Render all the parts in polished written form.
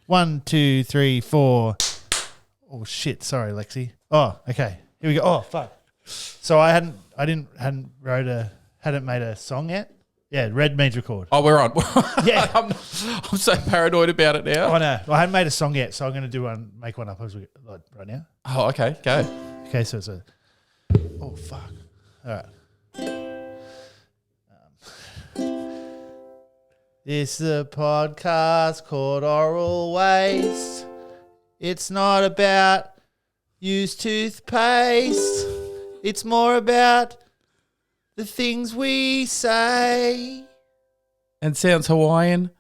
1, 2, 3, 4. Oh shit! Sorry, Lexi. Oh, okay. Here we go. Oh fuck. So I hadn't made a song yet. Yeah, red means record. Oh, we're on. Yeah. I'm so paranoid about it now. I know. I hadn't made a song yet, so I'm going to make one up as we right now. Oh, okay. Go. Okay, so it's a. Oh fuck! All right. This is a podcast called Oral Waste. It's not about used toothpaste. It's more about the things we say. And sounds Hawaiian.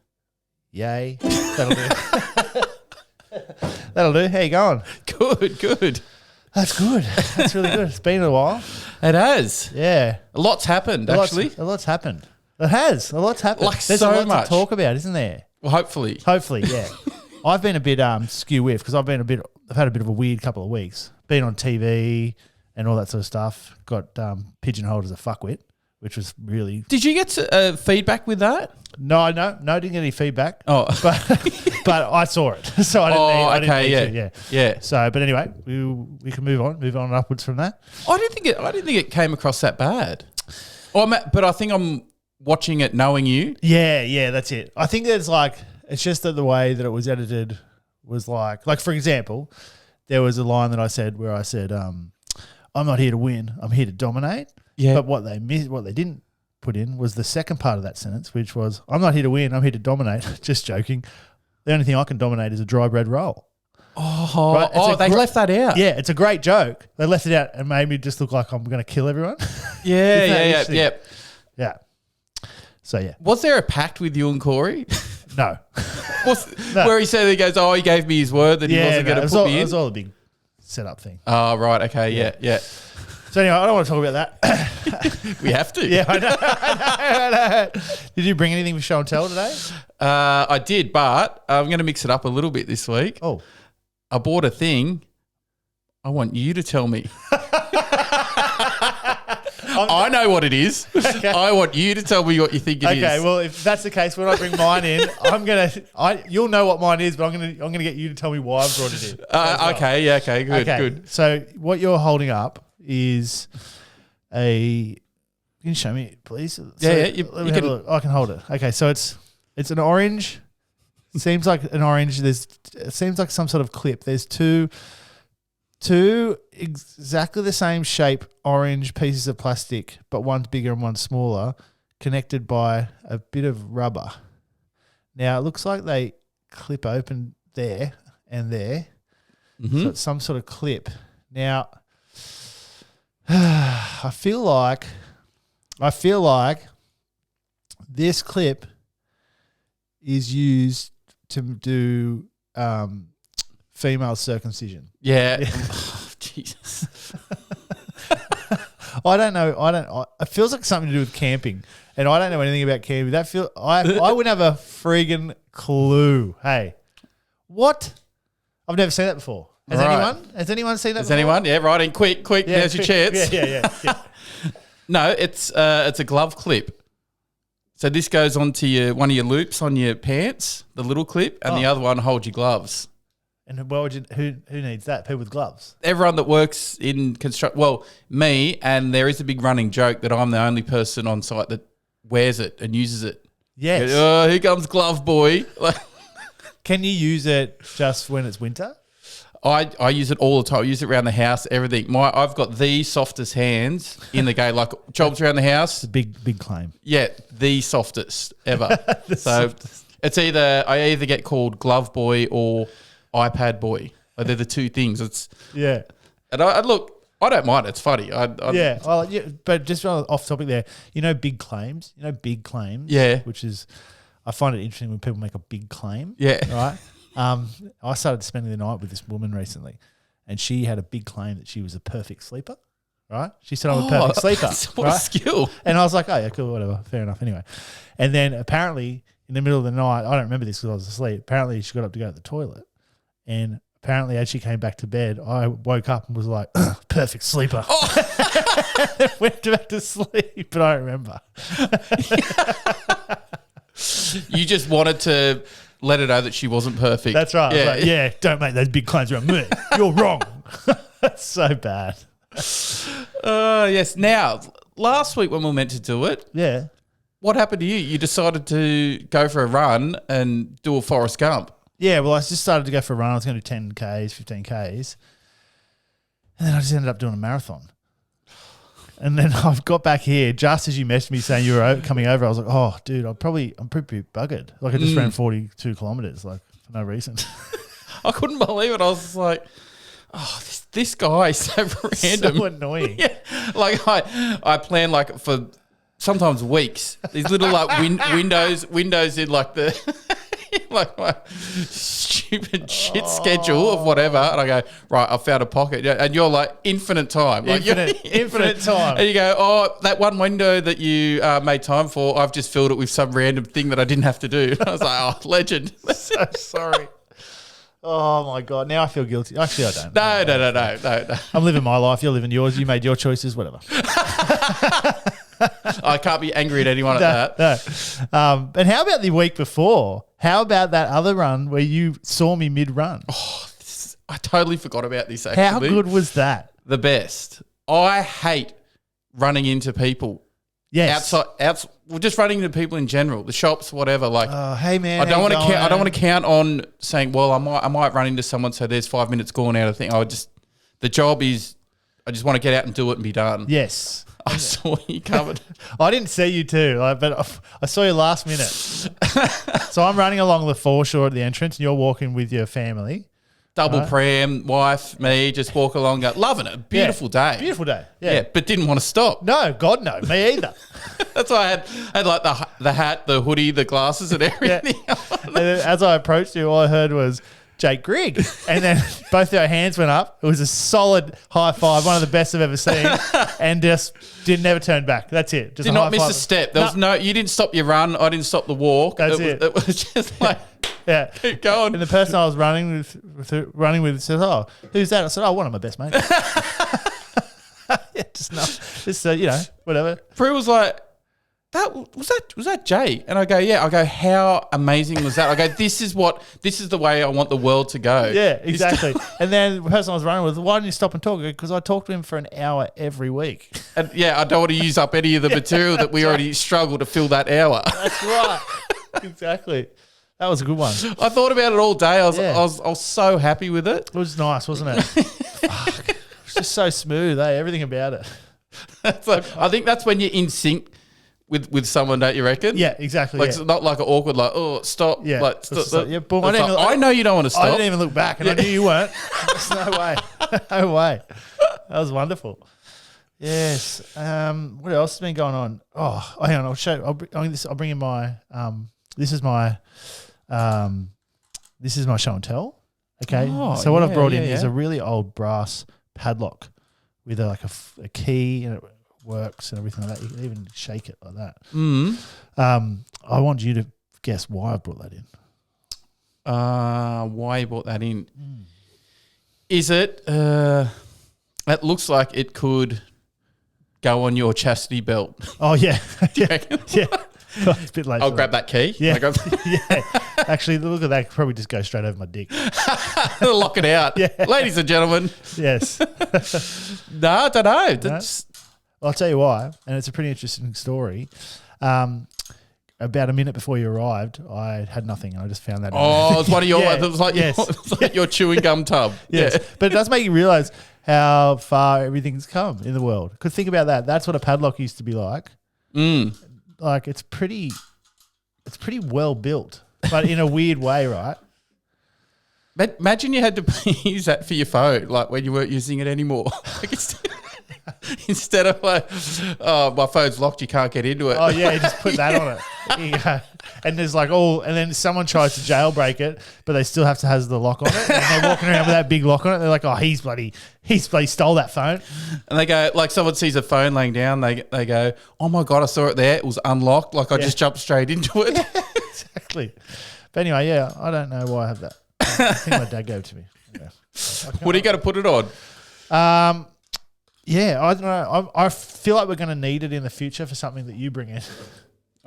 Yay. That'll do. That'll do. How you going? Good. That's good. That's really good. It's been a while. It has. Yeah. A lot's happened, actually. A lot's happened. It has. A lot's happened. Like There's so a lot much to talk about, isn't there? Well, hopefully. Hopefully, yeah. I've been a bit skew with because I've had a bit of a weird couple of weeks. Been on TV and all that sort of stuff. Got pigeonholed as a fuckwit, which was really. Did you get feedback with that? No, didn't get any feedback. Oh, but I saw it, so I didn't need to. Yeah. So, but anyway, we can move on upwards from that. I didn't think it came across that bad. But I think I'm watching it knowing you. Yeah, that's it. I think there's it's just that the way that it was edited was like for example, there was a line that I said where I said, I'm not here to win, I'm here to dominate. Yeah. But what they didn't put in was the second part of that sentence, which was, I'm not here to win, I'm here to dominate. Just joking. The only thing I can dominate is a dry bread roll. Oh, right? They left that out. Yeah, it's a great joke. They left it out and made me just look like I'm going to kill everyone. Yeah. Yeah. So, yeah. Was there a pact with you and Corey? No. No. Where he said, he gave me his word that he wasn't going to put me in? It was all a big setup thing. Oh, right. Okay. Yeah. So anyway, I don't want to talk about that. We have to. Yeah, I know. Did you bring anything for show and tell today? I did, but I'm going to mix it up a little bit this week. Oh. I bought a thing. I want you to tell me. I know what it is. Okay. I want you to tell me what you think it is. Okay, well, if that's the case, when I bring mine in, you'll know what mine is, but I'm gonna get you to tell me why I've brought it in. Okay, yeah, okay, good. So what you're holding up is can you show me, please? You can look. I can hold it. Okay, so it's an orange. Seems like an orange. It seems like some sort of clip. There's two exactly the same shape orange pieces of plastic, but one's bigger and one's smaller, connected by a bit of rubber. Now, it looks like they clip open there and there. Mm-hmm. So it's some sort of clip. Now, I feel like this clip is used to do female circumcision. Yeah. Oh, Jesus. I don't know. It feels like something to do with camping, and I don't know anything about camping. I wouldn't have a friggin' clue. Hey, what? I've never seen that before. Has anyone? Has anyone seen that before? Anyone? Yeah, right in. Quick. Yeah, there's your chance. Yeah. No, it's a glove clip. So this goes onto one of your loops on your pants, the little clip, and the other one holds your gloves. And who needs that? People with gloves? Everyone that works in construction. Well, me, and there is a big running joke that I'm the only person on site that wears it and uses it. Yes. Oh, here comes glove boy. Can you use it just when it's winter? I use it all the time. I use it around the house, everything. I've got the softest hands in the game, like jobs around the house. Big claim. Yeah, the softest ever. It's I either get called glove boy or iPad boy. Like they're the two things. And I look, I don't mind. It's funny. But just off topic there, big claims. Yeah. Which is, I find it interesting when people make a big claim. Yeah. Right. I started spending the night with this woman recently, and she had a big claim that she was a perfect sleeper. Right? She said I'm a perfect sleeper. What right? a skill. And I was like, oh yeah, cool, whatever, fair enough. Anyway, and then apparently in the middle of the night, I don't remember this because I was asleep. Apparently she got up to go to the toilet, and apparently as she came back to bed, I woke up and was like, perfect sleeper. Oh. Went back to sleep, but I don't remember. You just wanted to let her know that she wasn't perfect. That's right. Yeah, don't make those big claims around me. You're wrong. That's so bad. Yes. Now, last week when we were meant to do it, what happened to you? You decided to go for a run and do a Forrest Gump. Yeah, well, I just started to go for a run. I was going to do 10Ks, 15Ks. And then I just ended up doing a marathon. And then I've got back here just as you messaged me saying you were coming over. I was like, oh, dude, I'm pretty buggered. Like I just ran 42 kilometers, like for no reason. I couldn't believe it. I was like, oh, this guy is so random. So annoying. Yeah. Like I plan like for sometimes weeks. These little like windows in like the like my stupid shit schedule of whatever, and I go, right, I found a pocket, and you're like infinite time, like infinite time, and you go, oh, that one window that you made time for, I've just filled it with some random thing that I didn't have to do. I was like, oh, legend. So sorry. Oh my God, now I feel guilty. Actually, I don't. No. I'm living my life. You're living yours. You made your choices. Whatever. I can't be angry at anyone at that. No. And how about the week before? How about that other run where you saw me mid-run? Oh, I totally forgot about this, actually. How good was that? The best. I hate running into people. Yes. Outside, well, just running into people in general, the shops, whatever. Like, hey man, I don't want to count. I don't want to count on saying, well, I might run into someone, so there's 5 minutes gone out of thing. The job is, I just want to get out and do it and be done. Yes. I saw you covered. I didn't see you too, but I saw you last minute. So I'm running along the foreshore at the entrance, and you're walking with your family. Double pram, wife, me, just walk along, loving it. Beautiful day. Beautiful day. Yeah, but didn't want to stop. No, God no, me either. That's why I had like the hat, the hoodie, the glasses, and everything. Yeah. And then as I approached you, all I heard was Jake Grigg, and then both our hands went up. It was a solid high five, one of the best I've ever seen, and just never turn back. That's it. Just did not miss a step. There was no. You didn't stop your run. I didn't stop the walk. That's it. It was just like, yeah, keep going. And the person I was running with says, "Oh, who's that?" I said, "Oh, one of my best mates." Yeah, just whatever. Prue was like, was that Jay? And I go, yeah. I go, how amazing was that? I go, this is the way I want the world to go. Yeah, exactly. And then the person I was running with, why didn't you stop and talk? Because I talk to him for an hour every week. And yeah, I don't want to use up any of the material that we already struggle to fill that hour. That's right. Exactly. That was a good one. I thought about it all day. I was so happy with it. It was nice, wasn't it? Fuck. It was just so smooth, everything about it. I think that's when you're in sync with someone, don't you reckon? Yeah, exactly. Like, it's not like an awkward, like, oh, stop. Yeah. Like, yeah, boom. I know you don't want to stop. I didn't even look back, and I knew you weren't. There's no way. No way. That was wonderful. Yes. What else has been going on? Oh, hang on. I'll show. I'll bring in my. This is my show and tell. Okay. Oh, so what I've brought in is a really old brass padlock with a key, and it works and everything like that. You can even shake it like that. I want you to guess why I brought that in. Why you brought that in? Is it? It looks like it could go on your chastity belt. Oh yeah, yeah. Well, it's a bit late. I'll grab that key. Yeah, yeah. Actually, look at that. Probably just go straight over my dick. Lock it out. Yeah. Ladies and gentlemen. Yes. No, I don't know. That's... I'll tell you why, and it's a pretty interesting story. About a minute before you arrived, I had nothing, and I just found that. Oh, it was one of your. It was like your chewing gum tub. Yes, yeah. But it does make you realise how far everything's come in the world. Because think about that. That's what a padlock used to be like. Like it's pretty well built, but in a weird way, right? Imagine you had to use that for your phone, like when you weren't using it anymore. Like instead of like, oh, my phone's locked, you can't get into it. Oh yeah, you just put that on it. There you go. And there's like and then someone tries to jailbreak it, but they still have to have the lock on it. And they're walking around with that big lock on it. They're like, oh, he stole that phone. And they go, like someone sees a phone laying down, they go, oh my God, I saw it there. It was unlocked. Like I just jumped straight into it. Yeah, exactly. But anyway, yeah, I don't know why I have that. I think my dad gave it to me. Yeah. What are you going to put it on? Yeah, I don't know. I feel like we're going to need it in the future for something that you bring in.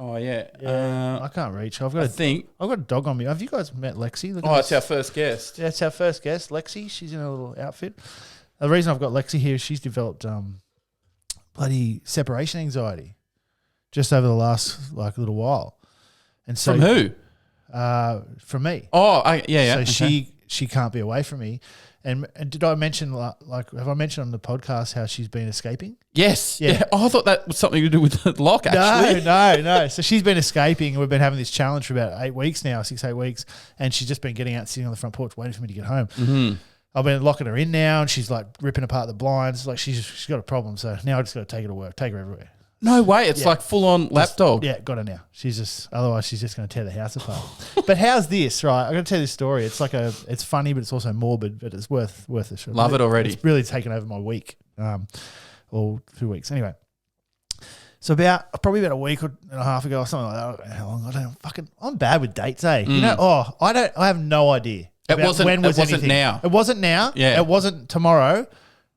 Oh, yeah. I can't reach. I've got a dog on me. Have you guys met Lexi? Look at it's our first guest. Yeah, it's our first guest, Lexi. She's in a little outfit. The reason I've got Lexi here is she's developed bloody separation anxiety just over the last little while. And so from who? From me. Oh, yeah. So she can't be away from me. And did I mention have I mentioned on the podcast how she's been escaping? Yes. Yeah. Oh, I thought that was something to do with the lock. Actually, no. So she's been escaping, and we've been having this challenge for about 8 weeks now, 6-8 weeks, and she's just been getting out, sitting on the front porch, waiting for me to get home. Mm-hmm. I've been locking her in now, and she's like ripping apart the blinds. Like she's got a problem. So now I just got to take her to work, take her everywhere. No way. It's like full on lapdog. Yeah, got her now. Otherwise she's just going to tear the house apart. But how's this, right? I'm going to tell you this story. It's it's funny, but it's also morbid, but it's worth a shot. Love it already. It's really taken over my week, or 2 weeks. Anyway, so probably about a week and a half ago or something like that. I don't know how long. I don't know. I'm bad with dates, eh? You know, I have no idea. It wasn't now. It wasn't now. Yeah. It wasn't tomorrow.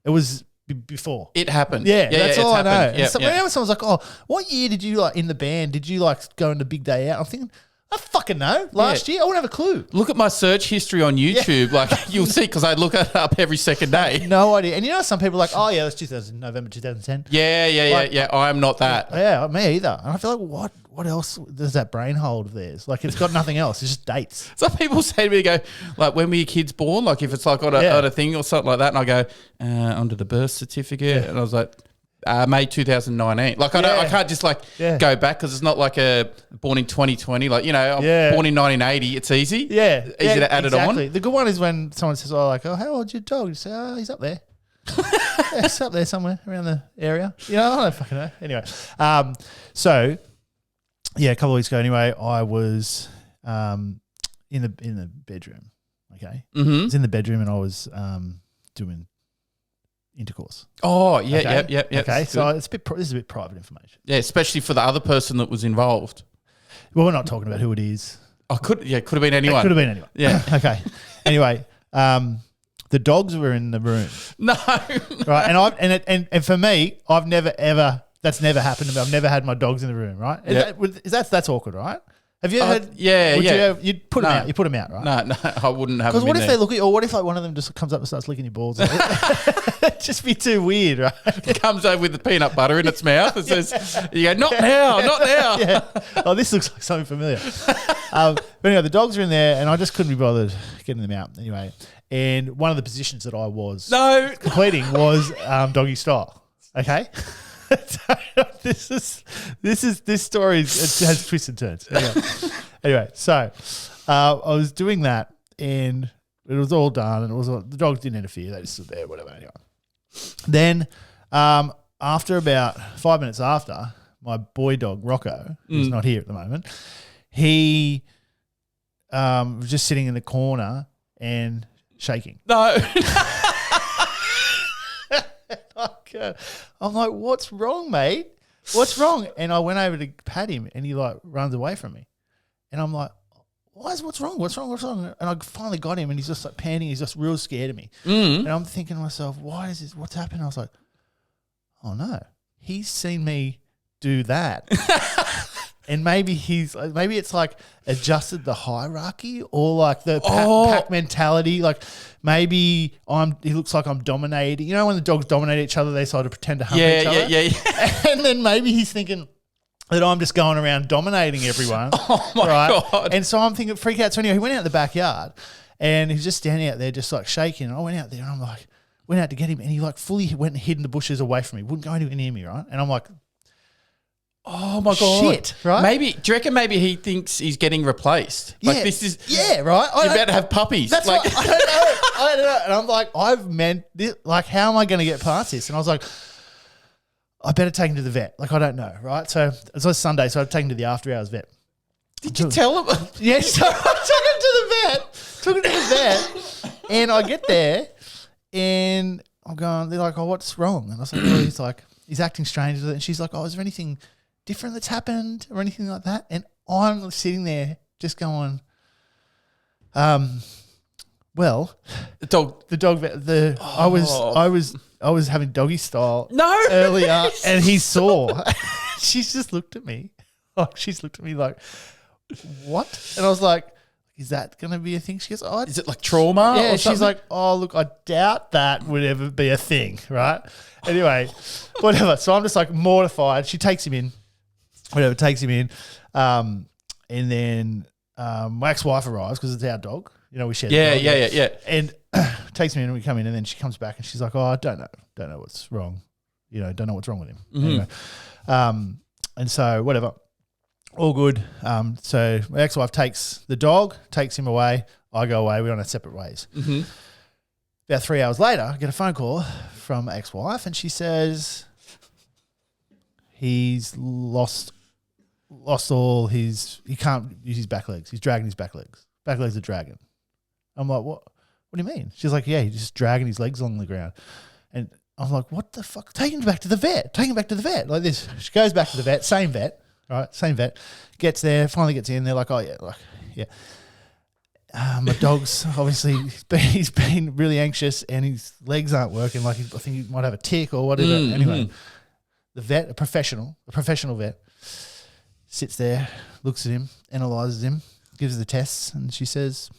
It was before. It happened. Yeah, that's all I know. Yep, Whenever someone's like, "Oh, what year did you in the band? Did you go on the big day out?" I'm thinking, I fucking know. Last year, I wouldn't have a clue. Look at my search history on YouTube. Like you'll see, because I look it up every second day. No idea. And some people are like, "Oh yeah, that's November 2010." Yeah. I am not that. Yeah, me either. And I feel like, what else does that brain hold of theirs? Like it's got nothing else. It's just dates. Some people say to me, go, like, when were your kids born? Like if it's like on a thing or something like that, and I go, under the birth certificate, and I was like, May 2019. Like I can't just go back, because it's not like a born in 2020. Like I'm born in 1980. It's easy. Yeah, easy to add it on. The good one is when someone says, "Oh, how old's your dog?" You say, "Oh, he's up there." He's up there somewhere around the area. I don't fucking know. Anyway, so yeah, a couple of weeks ago. Anyway, I was in the bedroom. Okay, mm-hmm. I was in the bedroom and I was doing intercourse. Oh, yeah, okay? yep. Okay, so this is a bit private information. Yeah, especially for the other person that was involved. Well, we're not talking about who it is. Oh, could have been anyone. It could have been anyone. Yeah. Okay. Anyway, the dogs were in the room. No. Right, and for me, I've never ever. That's never happened to me. I've never had my dogs in the room. Right? That's awkward, right? Have you ever? You'd put them out. You put them out, right? No, I wouldn't have. Because what if they look at you, or what if one of them just comes up and starts licking your balls? It'd just be too weird, right? It comes over with the peanut butter in its mouth and says, "You go, not now." Yeah. Oh, this looks like something familiar. But anyway, the dogs are in there, and I just couldn't be bothered getting them out. Anyway, and one of the positions that I was completing was doggy style. Okay. This story has twists and turns. Anyway, so I was doing that, and it was all done, and the dogs didn't interfere; they just stood there, whatever. Anyway, then after about 5 minutes after, my boy dog Rocco, who's not here at the moment, he was just sitting in the corner and shaking. No. I'm like, "What's wrong, mate? What's wrong?" And I went over to pat him, and he runs away from me. And I'm like, "What's wrong? What's wrong?" And I finally got him, and he's just panting. He's just real scared of me. And I'm thinking to myself, "Why is this? What's happened?" I was like, "Oh no, he's seen me do that." And maybe it's like adjusted the hierarchy, or like the pack mentality. Like maybe he looks like I'm dominating. You know, when the dogs dominate each other, they sort of pretend to hump each other. Yeah. And then maybe he's thinking that I'm just going around dominating everyone. Oh my God. And so I'm thinking, freak out. So anyway, he went out the backyard, and he was just standing out there just like shaking. And I went out there, and I'm like, went out to get him, and he fully went and hid in the bushes away from me. Wouldn't go anywhere near me, right? And I'm like, oh my God. Shit, right? Do you reckon maybe he thinks he's getting replaced? Yeah. Like this is... Yeah, right? You're about to have puppies. That's right. I don't know. And I'm like, I've meant this. Like, how am I going to get past this? And I was like, I better take him to the vet. Like, I don't know, right? So it was Sunday, so I'd take him to the after hours vet. Did you tell him? Yeah, so I took him to the vet. And I get there, and I'm going, they're like, "Oh, what's wrong?" And I was like, he's acting strange. And she's like, "Oh, is there anything different that's happened or anything like that?" And I'm sitting there just going, well, the dog vet, I was having doggy style earlier, and he saw. She's just looked at me Like, she's looked at me like, what? And I was like, is that going to be a thing? She goes, oh, is it like trauma? Yeah, or she's like, oh, look, I doubt that would ever be a thing, right? Anyway, whatever. So I'm just like mortified. She takes him in, whatever, takes him in. And then my ex-wife arrives because it's our dog. You know, we share the dog. Yeah. And takes me in and we come in and then she comes back and she's like, oh, I don't know what's wrong. You know, don't know what's wrong with him. Mm-hmm. Anyway, and so whatever. All good. So my ex-wife takes the dog, takes him away. I go away. We're on our separate ways. Mm-hmm. About 3 hours later, I get a phone call from my ex-wife and she says he's lost all his, he can't use his back legs. He's dragging his back legs. Back legs are dragging. I'm like, what do you mean? She's like, yeah, he's just dragging his legs along the ground. And I'm like, what the fuck? Take him back to the vet. Like this. She goes back to the vet, same vet. Right, same vet, gets there, finally gets in. They're like, oh yeah. My dog's obviously he's been really anxious and his legs aren't working. Like I think he might have a tick or whatever. Mm-hmm. Anyway, the vet, a professional vet, sits there, looks at him, analyzes him, gives the tests, and she says,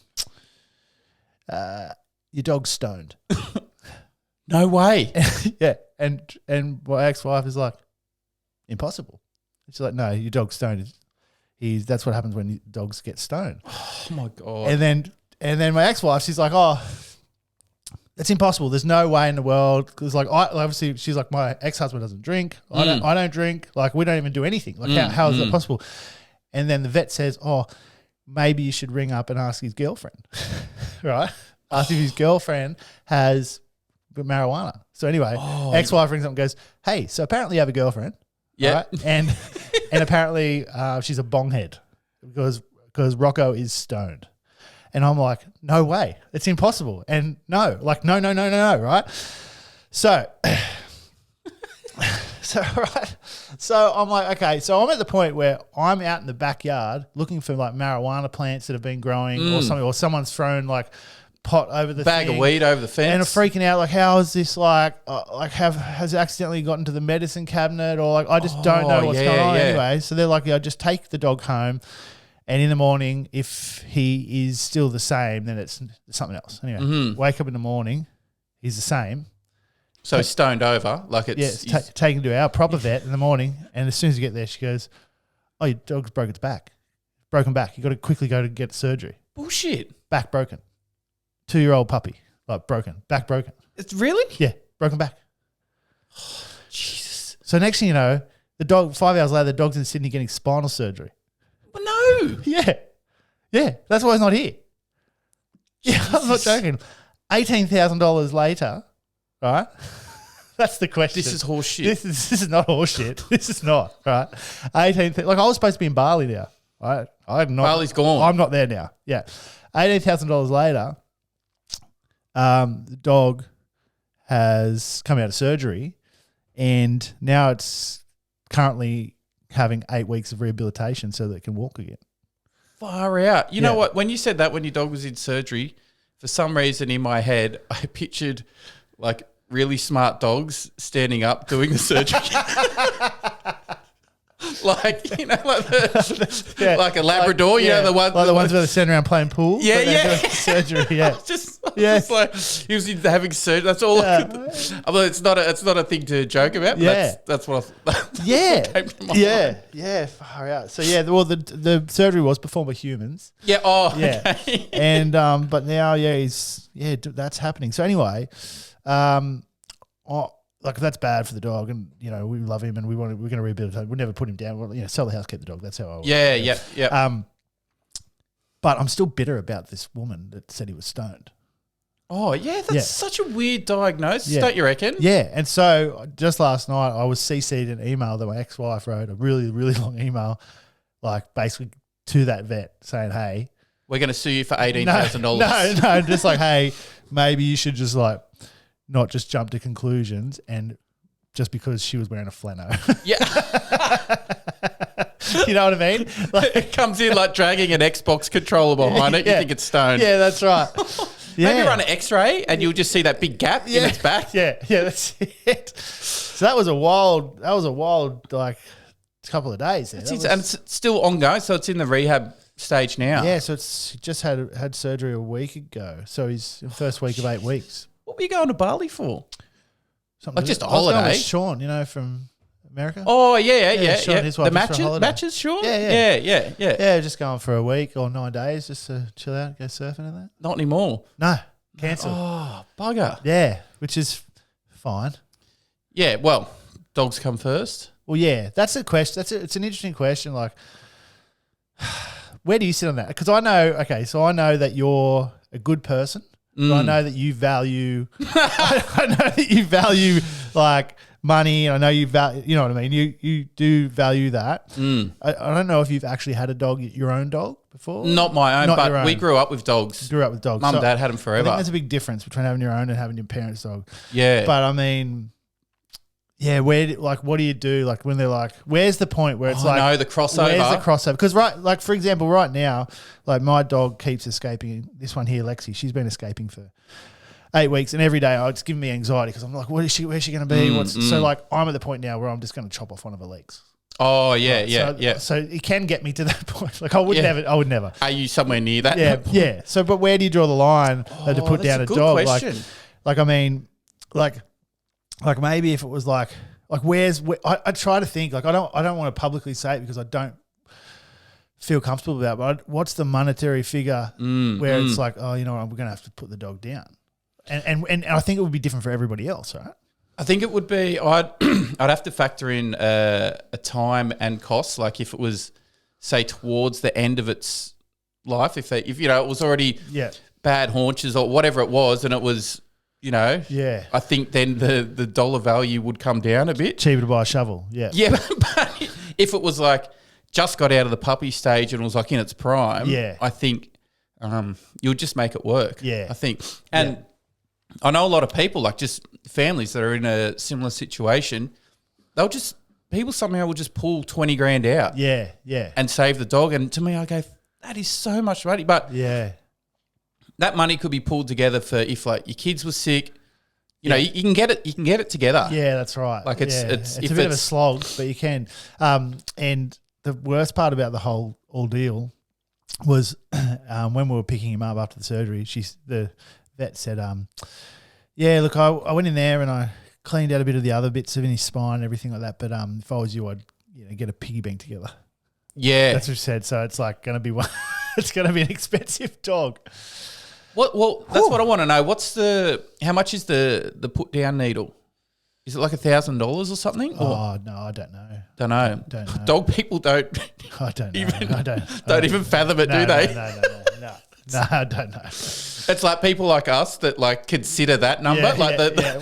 "Your dog's stoned." No way. Yeah, and my ex-wife is like, impossible. She's like, no, your dog's stoned. That's what happens when dogs get stoned. Oh my God. And then my ex-wife, she's like, oh, that's impossible. There's no way in the world. Because like, obviously, she's like, my ex-husband doesn't drink. I don't drink. Like, we don't even do anything. Like, how is that possible? And then the vet says, oh, maybe you should ring up and ask his girlfriend, right? Ask if his girlfriend has marijuana. So anyway, ex-wife rings up and goes, hey, so apparently you have a girlfriend. Yeah. Right? And apparently she's a bonghead because Rocco is stoned. And I'm like, no way. It's impossible. And no, right? So right. So I'm like, okay, so I'm at the point where I'm out in the backyard looking for like marijuana plants that have been growing or something, or someone's thrown like pot over the bag of weed over the fence, and I'm freaking out like, how is this has it accidentally gotten to the medicine cabinet, or like I just don't know what's going on anyway. So they're like, yeah, just take the dog home, and in the morning if he is still the same then it's something else. Anyway, wake up in the morning, he's the same. So he's stoned over, like it's taken to our proper vet in the morning, and as soon as you get there she goes, oh, your dog's broken back, you got to quickly go to get surgery. Bullshit. Back broken. 2-year-old puppy, like back broken. It's really? Yeah, broken back. Jesus. So next thing you know, the dog, 5 hours later, the dog's in Sydney getting spinal surgery. Well, no. Yeah, that's why he's not here. Yeah, I'm not joking. $18,000 later, right? That's the question. This is horseshit. This is not horseshit. This is not, right? Like I was supposed to be in Bali now, right? Bali's gone. I'm not there now. Yeah. $18,000 later, the dog has come out of surgery and now it's currently having 8 weeks of rehabilitation so that it can walk again. Far out. You know what? When you said that, when your dog was in surgery, for some reason in my head, I pictured like really smart dogs standing up doing the surgery. Like, you know, like a Labrador, you know, the ones where they stand around playing pool. Yeah. Surgery, yeah. just like he was having surgery. That's all. I could. I mean, it's not a thing to joke about. But that's what. Came to my mind. Far out. So the surgery was performed by humans. Yeah. Oh. Yeah. Okay. And but now that's happening. So anyway, like that's bad for the dog, and you know we love him, and we're going to rehabilitate. We'll never put him down. We'll, sell the house, keep the dog. That's how I. Yeah. But I'm still bitter about this woman that said he was stoned. Oh yeah, that's such a weird diagnosis, don't you reckon? Yeah, and so just last night I was CC'd an email that my ex-wife wrote, a really really long email, like basically to that vet saying, "Hey, we're going to sue you for $18,000." No, just like, hey, maybe you should just like. Not just jump to conclusions and just because she was wearing a flannel. Yeah. You know what I mean? Like, it comes in like dragging an Xbox controller behind it. You think it's stoned. Yeah, that's right. Maybe run an X-ray and you'll just see that big gap in its back. Yeah, that's it. So that was a wild like couple of days there. And it's still ongoing, so it's in the rehab stage now. Yeah, so it's just had surgery a week ago. So he's in the first week of 8 weeks. What were you going to Bali for? Something just a I was going holiday? with Sean, from America. Oh, yeah. Sean and his wife The just for a holiday. matches, sure? Yeah. Yeah. Yeah, just going for a week or 9 days just to chill out, go surfing and that. Not anymore. No, cancelled. Oh, bugger. Yeah, which is fine. Yeah, well, dogs come first. Well, yeah, that's a question. It's an interesting question. Like, where do you sit on that? Because I know that you're a good person. But I know that you value. I know that you value like money. I know you value. You know what I mean. You do value that. I don't know if you've actually had a dog, your own dog, before. Not my own, but we grew up with dogs. Grew up with dogs. Mum and Dad had them forever. I think there's a big difference between having your own and having your parents' dog. Yeah, but I mean. Yeah, what do you do? Like when they're like, where's the point where it's the crossover. Where's the crossover? Because for example, right now, like my dog keeps escaping. This one here, Lexi, she's been escaping for 8 weeks, and every day it's giving me anxiety because I'm like, where's she going to be? So like I'm at the point now where I'm just going to chop off one of her legs. Oh yeah. So it can get me to that point. Like I would never. Are you somewhere near that? Yeah. So, but where do you draw the line to put down a dog? Question. Like I mean, like maybe if it was like where's I try to think like I don't want to publicly say it because I don't feel comfortable about it, but what's the monetary figure where it's like, oh, you know what, we're going to have to put the dog down, and I think it would be different for everybody else, right? I think it would be. I'd have to factor in a time and cost. Like if it was, say, towards the end of its life, if it was already bad haunches or whatever it was, and it was. I think then the dollar value would come down a bit. Cheaper to buy a shovel, yeah. Yeah, but if it was like just got out of the puppy stage and was like in its prime, I think you'll just make it work. Yeah. I think. And I know a lot of people, like just families that are in a similar situation, people somehow will just pull 20 grand out. Yeah. And save the dog. And to me, I go, that is so much money. But that money could be pulled together for if like your kids were sick, you can get it together. Yeah, that's right. Like it's a bit of a slog, but you can. And the worst part about the whole ordeal was when we were picking him up after the surgery, the vet said, look, I went in there and I cleaned out a bit of the other bits of his spine and everything like that. But if I was you, I'd get a piggy bank together. Yeah. That's what she said. So it's like going to be one. It's going to be an expensive dog. Well, that's what I want to know. How much is the put down needle? Is it like $1,000 or something? Oh no, I don't know. Don't know. Dog people don't. I don't know. I don't even fathom it, do they? No, I don't know. It's like people like us that like consider that number.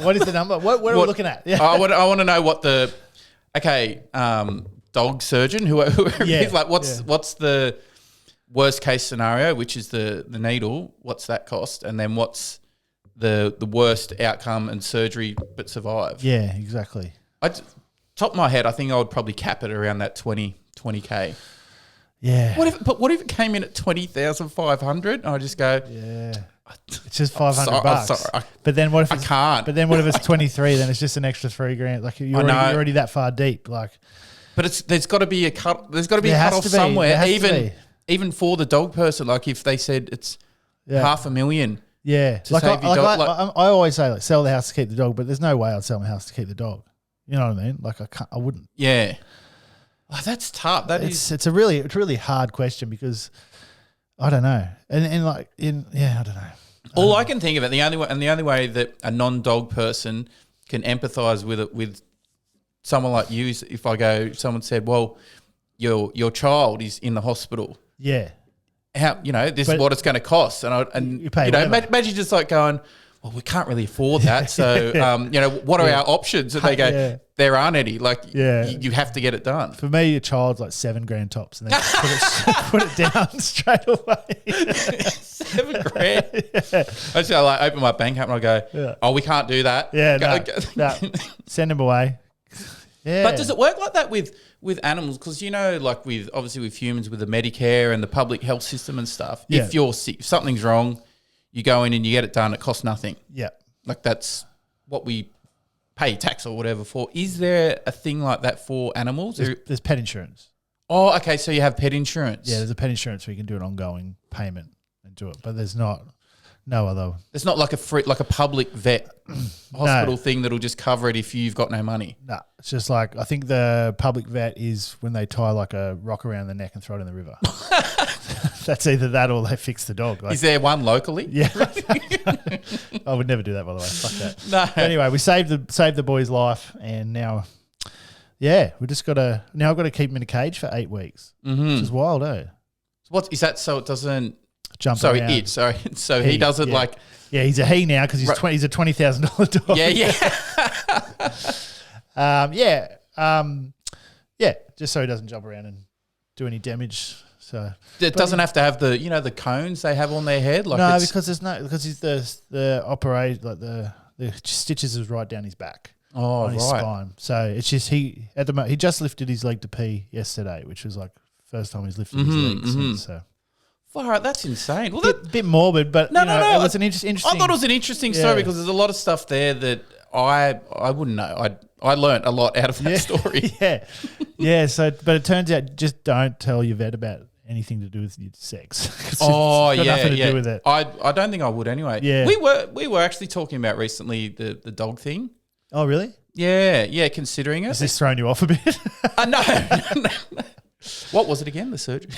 What is the number? What are we looking at? Yeah. I want to know what dog surgeon whoever is like. What's the worst case scenario, which is the needle, what's that cost? And then what's the worst outcome and surgery but survive? Yeah, exactly. Top of my head, I think I would probably cap it around that 20K. Yeah. What if it came in at 20,500? I just go, it's just $500. Sorry, but then what if I can't? But then what if it's 23? Then it's just an extra $3,000. Like you're already that far deep. Like, but there's got to be a cut. There's got to be a cut off somewhere. Even for the dog person, like if they said it's $500,000. Yeah. I always say, like, sell the house to keep the dog, but there's no way I'd sell my house to keep the dog. You know what I mean? Like I wouldn't. Yeah. Oh, that's tough. It's a really hard question because I don't know. I don't know. All I can think of it, the only way that a non-dog person can empathise with it with someone like you is if someone said, well, your child is in the hospital. Yeah. How this is what it's going to cost, and you pay imagine just like going, well, we can't really afford that, so what are our options? And they go, there aren't any. Like, you have to get it done. For me, your child's like $7,000 tops, and then put it down straight away. $7,000. I just like open my bank app and I go, oh, we can't do that. Yeah, no. Send them away. Yeah. But does it work like that with animals? Because like with humans, with the Medicare and the public health system and stuff, if you're sick, if something's wrong, you go in and you get it done. It costs nothing. Yeah, like that's what we pay tax or whatever for. Is there a thing like that for animals? There's pet insurance. Oh, okay. So you have pet insurance. Yeah, there's a pet insurance where you can do an ongoing payment and do it, but there's no other. It's not like a public vet hospital thing that'll just cover it if you've got no money. No, it's just like, I think the public vet is when they tie like a rock around the neck and throw it in the river. That's either that or they fix the dog. Like, is there one locally? Yeah. I would never do that, by the way. Fuck that. No. But anyway, we saved the boy's life, and now, we just got to, now I've got to keep him in a cage for 8 weeks, which is wild, eh? What is that? So it doesn't jump around. So he doesn't like. Yeah, he's a he now because he's a $20,000 dog. Yeah. Just so he doesn't jump around and do any damage. So it doesn't have to have the cones they have on their head. Like no, because he's the operate, like the stitches is right down his back. Oh, on his spine. So it's just he just lifted his leg to pee yesterday, which was like first time he's lifted his leg since. So. All right, that's insane. Well, bit morbid, but no. It was an interesting. I thought it was an interesting story because there's a lot of stuff there that I wouldn't know. I learnt a lot out of that story. Yeah. So, but it turns out just don't tell your vet about anything to do with your sex. It's got nothing to do with it. I don't think I would anyway. Yeah. We were actually talking about recently the dog thing. Oh, really? Yeah. Considering it, is this throwing you off a bit? No. What was it again? The surgery?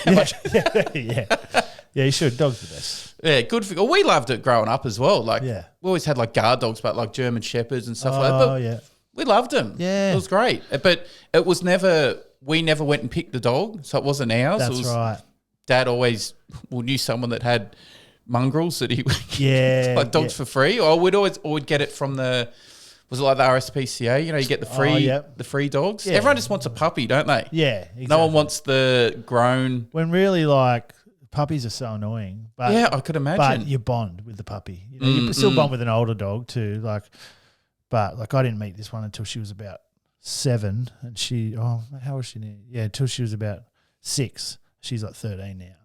Yeah, you should. Dogs are the best. Yeah, good. We loved it growing up as well. Like, we always had like guard dogs, but like German shepherds and stuff like that. But we loved them. Yeah, it was great. But it was never. We never went and picked the dog, so it wasn't ours. That's right. Dad always knew someone that had mongrels that he like dogs for free. Or we'd get it from the. Was it like the RSPCA? You know, you get the free dogs. Yeah. Everyone just wants a puppy, don't they? Yeah, exactly. No one wants the grown. When really, like, puppies are so annoying. But yeah, I could imagine. But you bond with the puppy. You know, you still bond with an older dog too. Like, but like I didn't meet this one until she was about 7, and how was she now? Yeah, until she was about 6. She's like 13 now.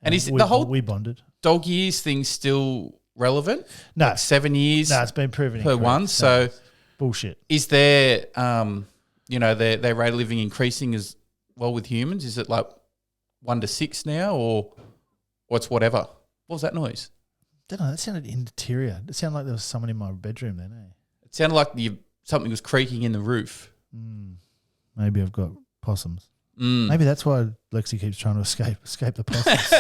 And is the whole we bonded dog years thing still relevant? No, like 7 years. No, it's been proven per one. So bullshit. Is there, their rate of living increasing as well with humans? Is it like 1 to 6 now, or it's whatever? What was that noise? I don't know. That sounded interior. It sounded like there was someone in my bedroom then. Eh? It sounded like something was creaking in the roof. Maybe I've got possums. Maybe that's why Lexi keeps trying to escape the possums.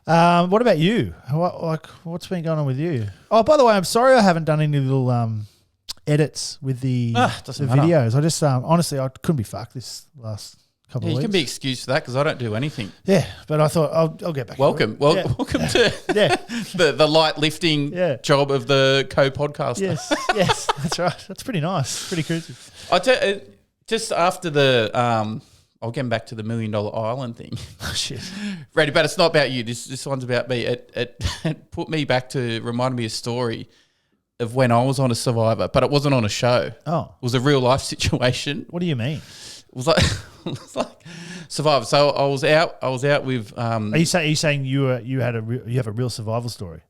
What about you? What's been going on with you? Oh, by the way, I'm sorry I haven't done any little edits with the videos. I just honestly I couldn't be fucked this last couple of weeks. You can be excused for that because I don't do anything. Yeah, but I thought I'll get back. Welcome to the light lifting job of the co-podcaster. Yes, that's right. That's pretty nice. Pretty crazy. I tell you, just after the I'll get back to the $1 Million Island thing. Oh, shit. Ready, but it's not about you. This one's about me. It put me back to remind me a story of when I was on a Survivor, but it wasn't on a show. Oh. It was a real life situation. What do you mean? It was like Survivor. So I was out with. Are you saying you have a real survival story?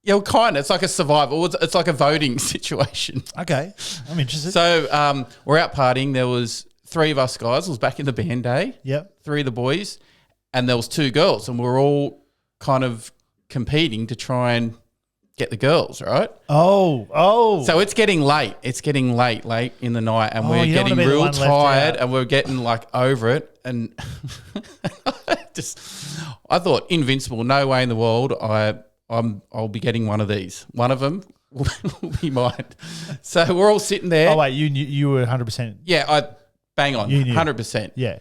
Yeah, well, kind of. It's like a survival. It's like a voting situation. Okay, I'm interested. So we're out partying. There was 3 of us guys. It was back in the band day. Yep. 3 of the boys, and there was 2 girls, and we were all kind of competing to try and get the girls, right? Oh. So it's getting late. It's getting late in the night, and we're getting real tired, and we're getting like over it. And I thought, invincible, no way in the world. I'll be getting one of these. One of them will be mine. So we're all sitting there. Oh wait, you were 100%. Yeah, I bang on, 100%. Yeah.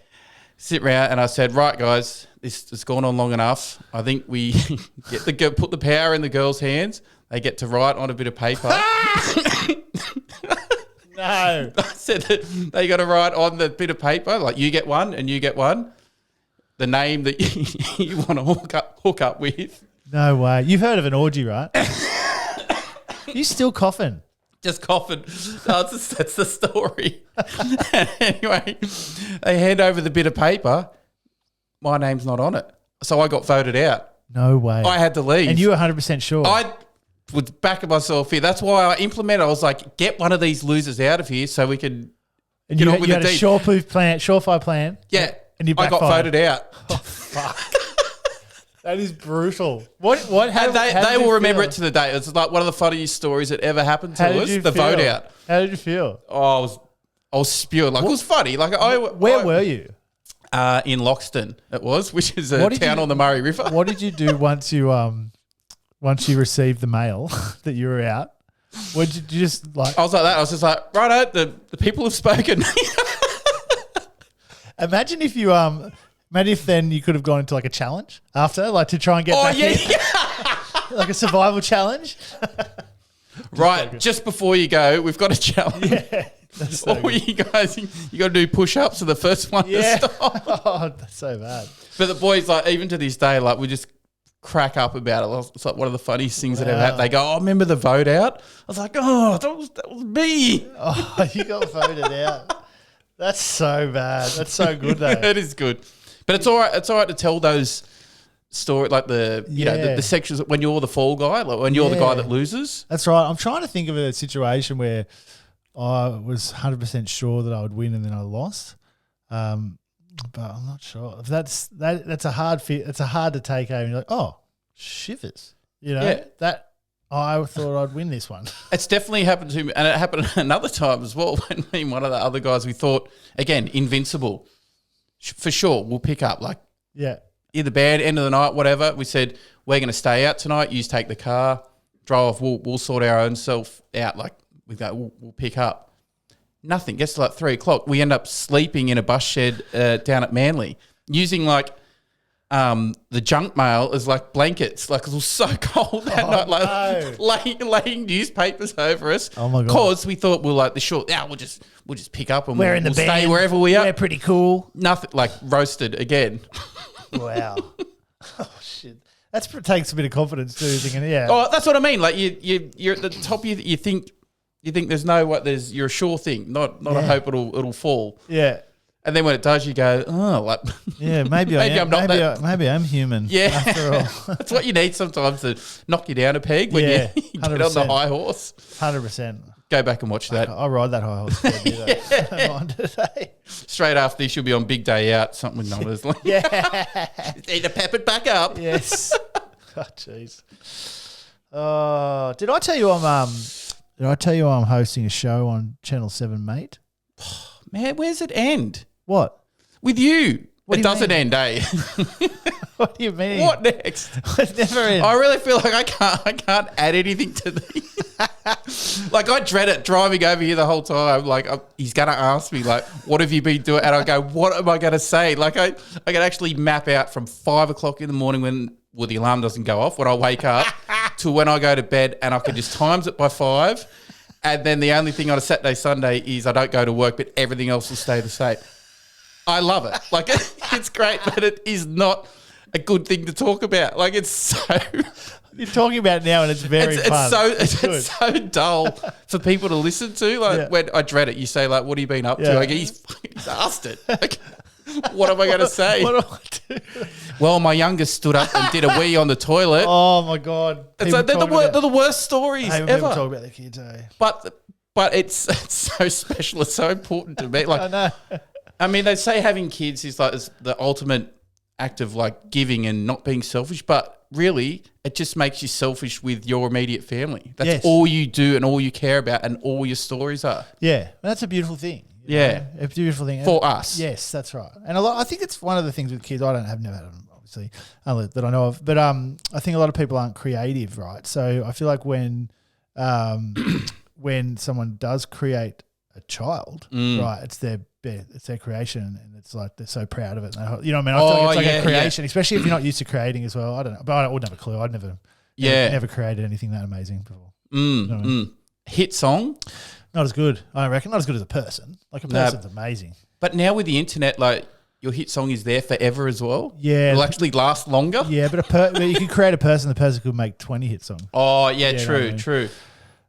Sit around, and I said, right, guys, this has gone on long enough. I think we put the power in the girls' hands. They get to write on a bit of paper. No. I said that they got to write on the bit of paper, like you get one and you get one, the name that you want to hook up with. No way. You've heard of an orgy, right? You still coughing? Just coughing. That's the story. Anyway, they hand over the bit of paper. My name's not on it. So I got voted out. No way. I had to leave. And you were 100% sure? was backing myself here. That's why I implemented. I was like, get one of these losers out of here so we can And get you on had, with you the had a deed. surefire plan. Yeah, and you I got backfired. voted out. Oh, fuck. That is brutal. How They will remember it to the day. It's like one of the funniest stories that ever happened to us. The vote out. How did you feel? Oh, I was spewing. Like, it was funny. Like, Where were you? In Loxton, it was, which is a town on the Murray River. What did you do once you received the mail that you were out? What did you just like? I was like that. I was just like, righto, the people have spoken. Imagine if you Imagine if then you could have gone into like a challenge after, like to try and get back in. Like a survival challenge. Right, just before you go, we've got a challenge. Yeah. That's so All you guys, you got to do push-ups to the first one to stop. Oh, that's so bad. But the boys, like, even to this day, like, we just crack up about it. It's like one of the funniest things that ever happened. They go, "Oh, remember the vote out?" I was like, "Oh, that was me." Oh, you got voted out. That's so bad. That's so good though. It is good, but it's all right. It's all right to tell those story, like the the sections when you're the fall guy, like when you're the guy that loses. That's right. I'm trying to think of a situation where I was 100% sure that I would win and then I lost. But I'm not sure. If that's a hard fit. It's a hard to take home. You're like, oh, shivers. You know, that I thought I'd win this one. It's definitely happened to me, and it happened another time as well when me and one of the other guys, we thought, again, invincible. For sure, we'll pick up. Like, either bad, end of the night, whatever. We said, we're going to stay out tonight. You take the car, drive. We'll sort our own self out. Like, we go, we'll pick up. Nothing. Gets to like 3 o'clock. We end up sleeping in a bus shed down at Manly, using like the junk mail as like blankets. Like, it was so cold that night. Like laying newspapers over us. Oh my god! Because we thought we'll like the short. Yeah, we'll just pick up and we're in the we'll stay wherever we are. We're pretty cool. Nothing, like roasted again. Wow. Oh shit. That takes a bit of confidence too. Thinking, Oh, that's what I mean. Like you're at the top. You think there's no what. You're a sure thing. Not a hope it'll fall. Yeah. And then when it does, you go, oh, like maybe I'm not maybe I'm human. Yeah, after all. That's what you need sometimes to knock you down a peg when you get on the high horse. 100%. Go back and watch that. I ride that high horse. I don't mind today. Straight after this, you'll be on Big Day Out, something with numbers. Need to pep it back up. Yes. Oh, jeez. Did I tell you I'm hosting a show on Channel 7, mate? Man, where's it end? What? With you. It doesn't end, eh? What do you mean? What next? It never ends. I really feel like I can't add anything to these. Like, I dread it driving over here the whole time. Like, he's going to ask me, like, what have you been doing? And I go, what am I going to say? Like, I can actually map out from 5 o'clock in the morning when the alarm doesn't go off, when I wake up, to when I go to bed, and I can just times it by 5. And then the only thing on a Saturday, Sunday is I don't go to work, but everything else will stay the same. I love it. Like, it's great, but it is not a good thing to talk about. Like, it's so... You're talking about it now and it's very fun. It's so dull for people to listen to. Like, when I dread it, you say, like, what have you been up to? I go, he's asked it. Like, what am I going to say? What do I do? Well, my youngest stood up and did a wee on the toilet. Oh, my God. It's like, they're the worst stories ever. People talk about their kids, eh? But it's so special. It's so important to me. Like, I know. I mean, they say having kids is like the ultimate act of like giving and not being selfish, but really it just makes you selfish with your immediate family. That's all you do and all you care about and all your stories are. Yeah, that's a beautiful thing. Yeah. A beautiful thing. For us. Yes, that's right. And I think it's one of the things with kids, never had them, obviously, that I know of, but I think a lot of people aren't creative, right? So I feel like when someone does create a child, right, it's their creation, and it's like they're so proud of it. You know what I mean? I feel like it's like a creation, especially if you're not used to creating as well. I don't know, but I wouldn't have a clue. I'd never created anything that amazing before. You know what I mean? Hit song? Not as good, I reckon. Not as good as a person. Like a person's amazing. But now with the internet, like your hit song is there forever as well. Yeah, it'll actually last longer. Yeah, but you could create a person. The person could make 20 hit songs. Oh yeah, true.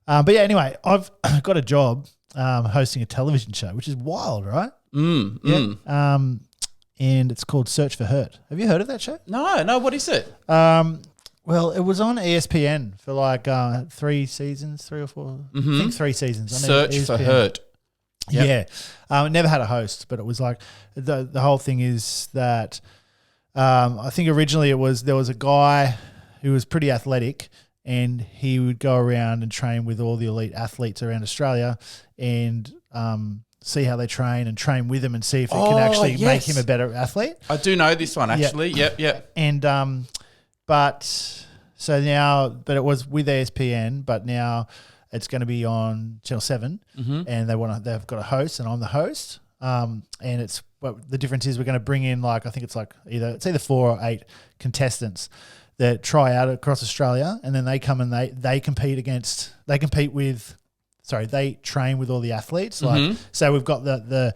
But yeah, anyway, I've got a job hosting a television show, which is wild, right? And it's called Search for Hurt. Have you heard of that show? No. What is it? Well, it was on ESPN for like 3 seasons, 3 or 4. I think 3 seasons. Search for Hurt. Yep. Yeah. It never had a host, but it was like the whole thing is that I think originally there was a guy who was pretty athletic, and he would go around and train with all the elite athletes around Australia and see how they train and train with them and see if it can actually make him a better athlete. I do know this one actually. Yep. And but it was with ESPN, but now it's going to be on Channel 7, and they've got a host, and I'm the host. And the difference is we're going to bring in I think it's either 4 or 8 contestants that try out across Australia, and then they come and they train with all the athletes. So we've got the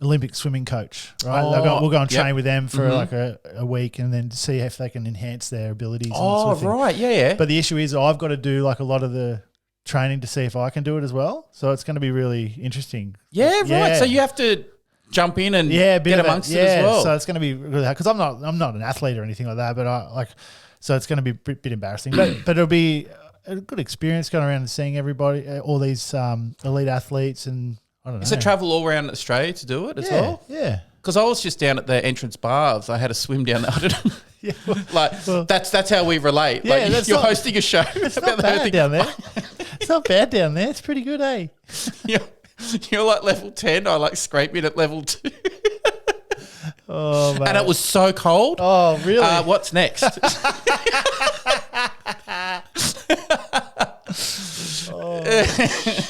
Olympic swimming coach, right? We'll go and train with them for like a week, and then see if they can enhance their abilities. And that sort of thing. Right, yeah. But the issue is I've got to do like a lot of the training to see if I can do it as well. So it's going to be really interesting. Yeah, right. So you have to jump in and get amongst it as well. So it's going to be really hard because I'm not an athlete or anything like that, but so it's going to be a bit embarrassing. But it'll be a good experience going around and seeing everybody, all these elite athletes, and I don't know. Is it travel all around Australia to do it as well? Yeah. Because I was just down at the entrance baths. I had a swim down there. I don't know. Yeah, that's how we relate. Yeah, you're hosting a show. It's not bad down there. It's not bad down there. It's pretty good, eh? You're like level 10. I like scrape in at level 2. Oh, man. And it was so cold. Oh, really? What's next?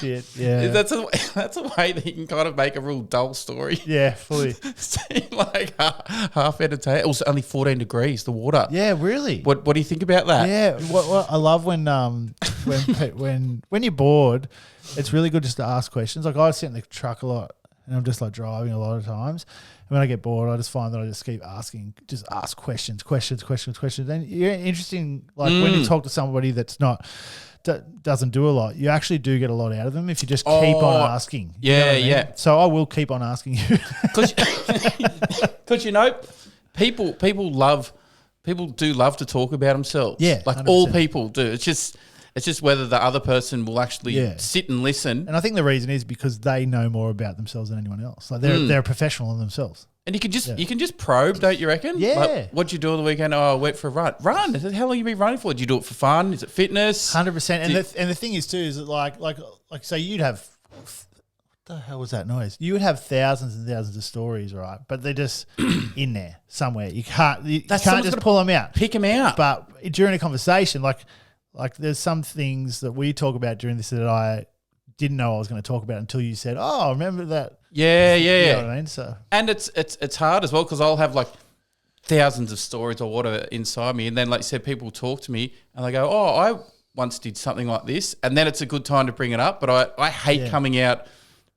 Shit, yeah. That's a way that you can kind of make a real dull story. Yeah, fully. Like half entertaining. Also, only 14 degrees, the water. Yeah, really. What do you think about that? Yeah, what I love when you're bored, it's really good just to ask questions. Like I sit in the truck a lot, and I'm just like driving a lot of times. And when I get bored, I just find that I just keep asking, just ask questions. And you're interesting, like when you talk to somebody that's doesn't do a lot, you actually do get a lot out of them if you just keep on asking. Yeah. So I will keep on asking you. Because people do love to talk about themselves. Yeah, like 100%. all people do. It's just whether the other person will actually sit and listen. And I think the reason is because they know more about themselves than anyone else. Like they're a professional in themselves. And you can just probe, don't you reckon? Yeah. Like, what'd you do on the weekend? Oh, I went for a run. Run? How long have you been running for? Did you do it for fun? Is it fitness? 100%. And the thing is too, is that like so you'd have, what the hell was that noise? You would have thousands and thousands of stories, right? But they're just in there somewhere. You can't just pull them out. Pick them out. But during a conversation, like there's some things that we talk about during this that I didn't know I was going to talk about until you said, "Oh, remember that." Yeah. You know what I mean? So, and it's hard as well because I'll have like thousands of stories or whatever inside me, and then like you said, people talk to me and they go, "Oh, I once did something like this," and then it's a good time to bring it up. But I hate coming out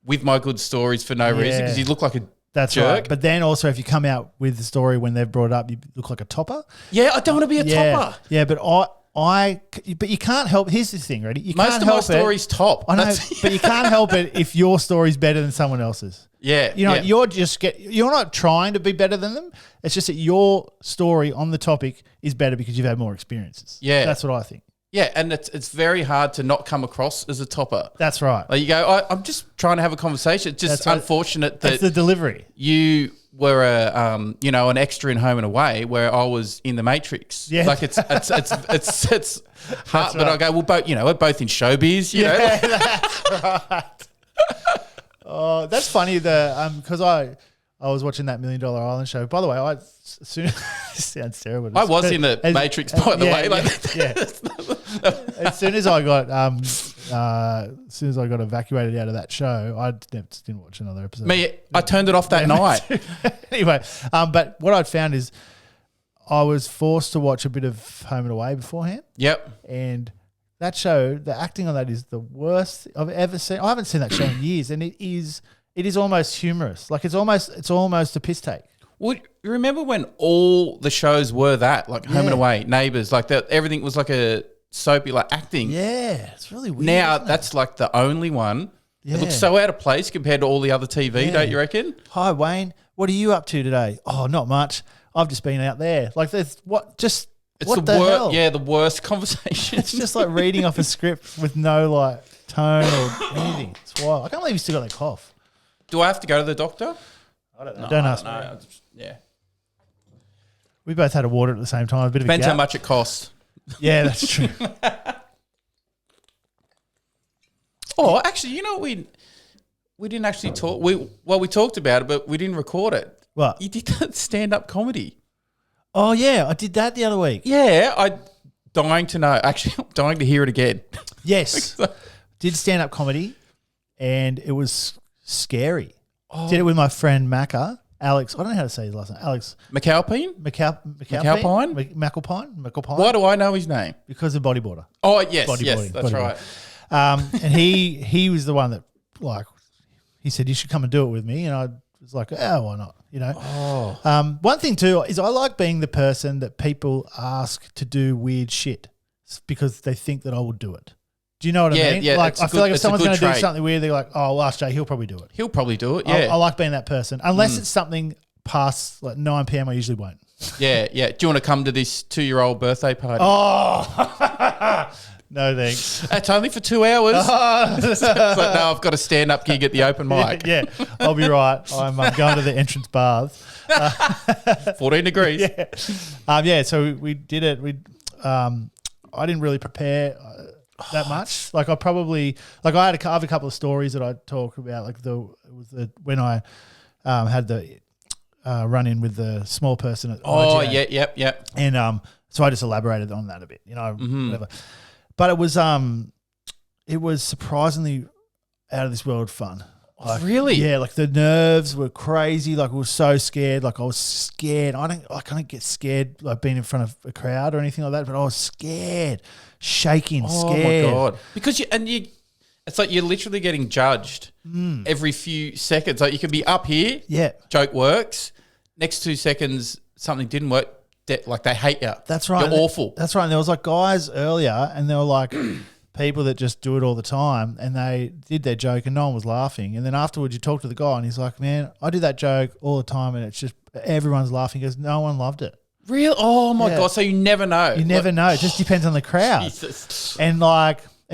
with my good stories for no reason because you look like a jerk. Right. But then also if you come out with the story when they've brought it up, you look like a topper. Yeah, I don't want to be a topper. Yeah, but but you can't help. Here's the thing, ready? Most of my stories top. I know, but you can't help it if your story's better than someone else's. Yeah, you're not trying to be better than them. It's just that your story on the topic is better because you've had more experiences. Yeah, that's what I think. Yeah, and it's very hard to not come across as a topper. That's right. Like you go, I'm just trying to have a conversation. It's just unfortunate that it's the delivery. You were an extra in Home and Away, where I was in the Matrix. Yeah, like it's hard. But I go, we're both in showbiz. You know? That's right. Oh, that's funny. Because I was watching that $1 Million Island show. By the way, this sounds terrible. I was in the Matrix, by the way. As soon as I got evacuated out of that show, I just didn't watch another episode. I turned it off that night. Anyway, but what I'd found is I was forced to watch a bit of Home and Away beforehand. Yep. And that show, the acting on that is the worst I've ever seen. I haven't seen that show in years, and it is almost humorous. Like it's almost a piss take. Well, you remember when all the shows were that, like Home and Away, Neighbours, like that, everything was like a soapy, like acting. Yeah, it's really weird. Now that's like the only one. Yeah. It looks so out of place compared to all the other TV, don't you reckon? Hi, Wayne. What are you up to today? Oh, not much. I've just been out there. Like, there's it's what the hell? Yeah, the worst conversation. It's just like reading off a script with no like tone or anything. It's wild. I can't believe you still got that cough. Do I have to go to the doctor? I don't know. Don't ask me. Yeah. We both had a water at the same time. A bit Depends of a how much it costs. Yeah, that's true. Oh, actually, you know what we didn't actually talk. We talked about it, but we didn't record it. What? You did that stand-up comedy. Oh yeah, I did that the other week. Yeah, I'm dying to know. Actually, I'm dying to hear it again. Yes, did stand-up comedy, and it was scary. Did it with my friend Macca. Alex, I don't know how to say his last name. Alex McAlpine? McAlpine. Why do I know his name? Because of bodyboarder. Oh, yes, that's right. And he was the one that, like, he said, you should come and do it with me. And I was like, oh, why not? You know? Oh. One thing too is I like being the person that people ask to do weird shit because they think that I will do it. Do you know what I mean? Yeah, like, I feel like if someone's going to do something weird, they're like, oh, well, ask Jay, he'll probably do it. He'll probably do it, yeah. I like being that person. Unless it's something past like 9 p.m, I usually won't. Yeah. Do you want to come to this 2-year-old birthday party? Oh, no thanks. It's only for 2 hours. It's like, no, I've got a stand-up gig at the open mic. Yeah, I'll be right. I'm going to the entrance baths. 14 degrees. Yeah. So we did it. I didn't really prepare that much. Like I probably I have a couple of stories that I talk about. Like when I had the run in with the small person at IGA. Yeah. And so I just elaborated on that a bit. You know, whatever. But it was surprisingly out of this world fun. Like, really? Yeah, like the nerves were crazy. Like I was so scared. Like I was scared. I don't get scared like being in front of a crowd or anything like that. But I was scared, shaking, scared. Oh my God! Because it's like you're literally getting judged every few seconds. Like you can be up here, joke works. Next 2 seconds, something didn't work. Like they hate you. That's right. You're awful. That's right. And there was like guys earlier, and they were like. People that just do it all the time, and they did their joke and no one was laughing. And then afterwards you talk to the guy and he's like, man, I do that joke all the time and it's just everyone's laughing because no one loved it. Real? Oh my God. So you never know. You never know. It just depends on the crowd. Jesus. And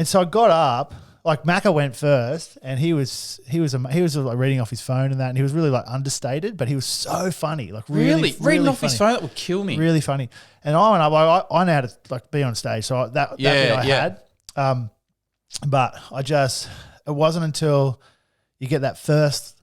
so I got up, like Macca went first and he was like reading off his phone and that, and he was really like understated, but he was so funny. Like really reading off funny. his phone, that would kill me. Really funny. And I went up, I know how to like be on stage. So that bit I had. But it wasn't until you get that first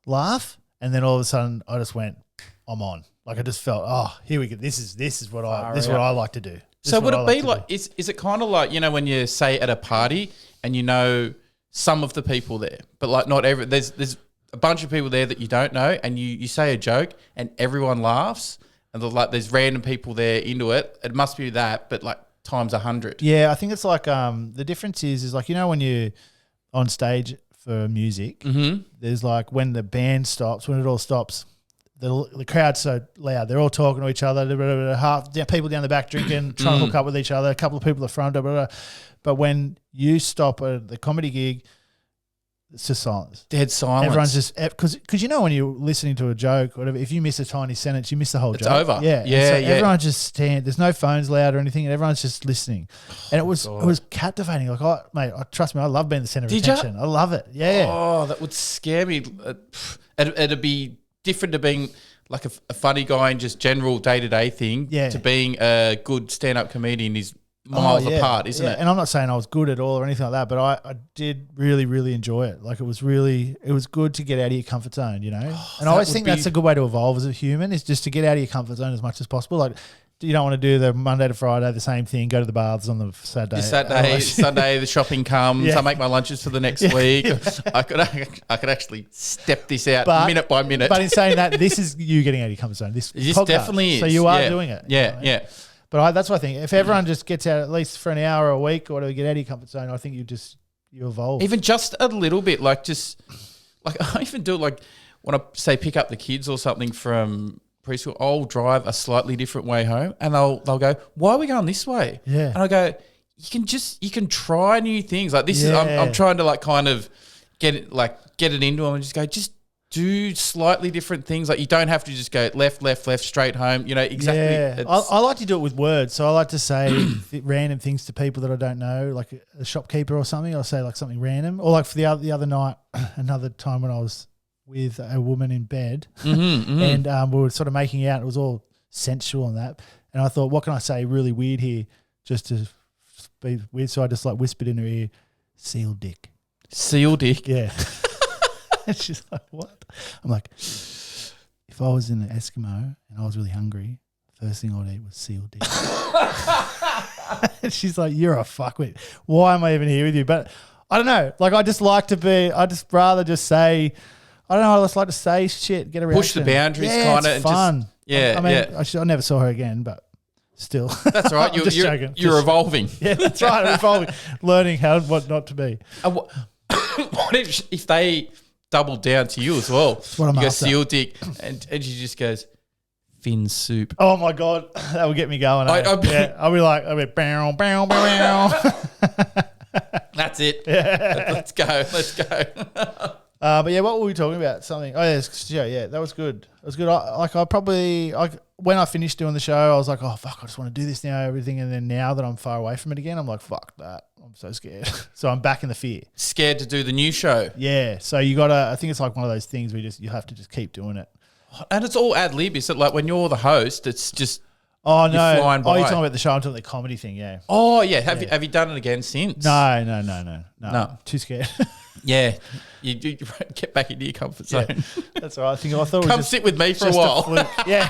laugh and then all of a sudden I just went, I'm on. Like I just felt, oh, here we go. This is what I like to do. So would it be like, is it kind of like, you know, when you say at a party and you know some of the people there, but like not every, there's a bunch of people there that you don't know and you say a joke and everyone laughs and there's random people there into it. It must be that, but like, times 100. Yeah, I think it's like the difference is like, you know, when you're on stage for music, there's like when the band stops, when it all stops, the crowd's so loud, they're all talking to each other, people down the back drinking, trying to hook up with each other, a couple of people at the front, but when you stop at the comedy gig, it's just silence. Dead silence. Everyone's just because you know when you're listening to a joke or whatever, if you miss a tiny sentence, you miss the whole joke. It's over. Yeah. Everyone just there's no phones loud or anything, and everyone's just listening. And it was captivating. Like trust me, I love being the center of attention. I love it. Yeah. Oh, that would scare me. It'd be different to being like a funny guy in just general day-to-day thing to being a good stand-up comedian is miles apart, isn't it? And I'm not saying I was good at all or anything like that, but I did really, really enjoy it. Like it was good to get out of your comfort zone, you know? And I always think that's a good way to evolve as a human is just to get out of your comfort zone as much as possible. Like you don't want to do the Monday to Friday, the same thing, go to the baths on the Saturday. Sunday, the shopping comes, I make my lunches for the next week. I could actually step this out minute by minute. But in saying that, this is you getting out of your comfort zone. This definitely is. So you are doing it. Yeah. But that's what I think. If everyone just gets out at least for an hour a week or whatever, get out of your comfort zone, I think you evolve. Even just a little bit, like I even do it like when I say pick up the kids or something from preschool, I'll drive a slightly different way home and they'll go, why are we going this way? Yeah. And I go, you can try new things. Like this is, I'm trying to like kind of get it into them and just go, just do slightly different things. Like you don't have to just go left, straight home. You know, exactly. Yeah. I like to do it with words. So I like to say random things to people that I don't know, like a shopkeeper or something. I'll say like something random. Or like for the other night, another time when I was with a woman in bed and we were sort of making out. It was all sensual and that. And I thought, what can I say really weird here just to be weird? So I just like whispered in her ear, seal dick. Seal dick? Yeah. And she's like, what? I'm like, if I was in an Eskimo and I was really hungry, first thing I'd eat was seal dick. And she's like, you're a fuckwit. Why am I even here with you? But I don't know. Like, I just rather just say, I don't know. I just like to say shit, get a reaction. Push the boundaries kind of. It's fun. I mean, I never saw her again, but still. That's right. You're evolving. Yeah, that's right. I'm evolving. Learning what not to be. What if they doubled down to you as well? That's what I'm you go after. seal dick, and she just goes, fin soup. Oh my God, that would get me going. I'll be like, bow, bow, bow, bow. That's it. Yeah. Let's go. But yeah, what were we talking about? Something. Oh yeah, that was good. It was good. When I finished doing the show, I was like, oh fuck, I just want to do this now, everything. And then now that I'm far away from it again, I'm like, fuck that. I'm so scared. So I'm back in the fear. Scared to do the new show. Yeah. So you gotta. I think it's like one of those things where you have to just keep doing it. And it's all ad lib. Is it like when you're the host? It's just. Oh no! Flying by. You're talking about the show. I'm talking about the comedy thing. Yeah. Oh yeah. Have you done it again since? No. Too scared. Yeah. You get back into your comfort zone. Yeah, that's all right. I thought Come sit with me for a while. Yeah.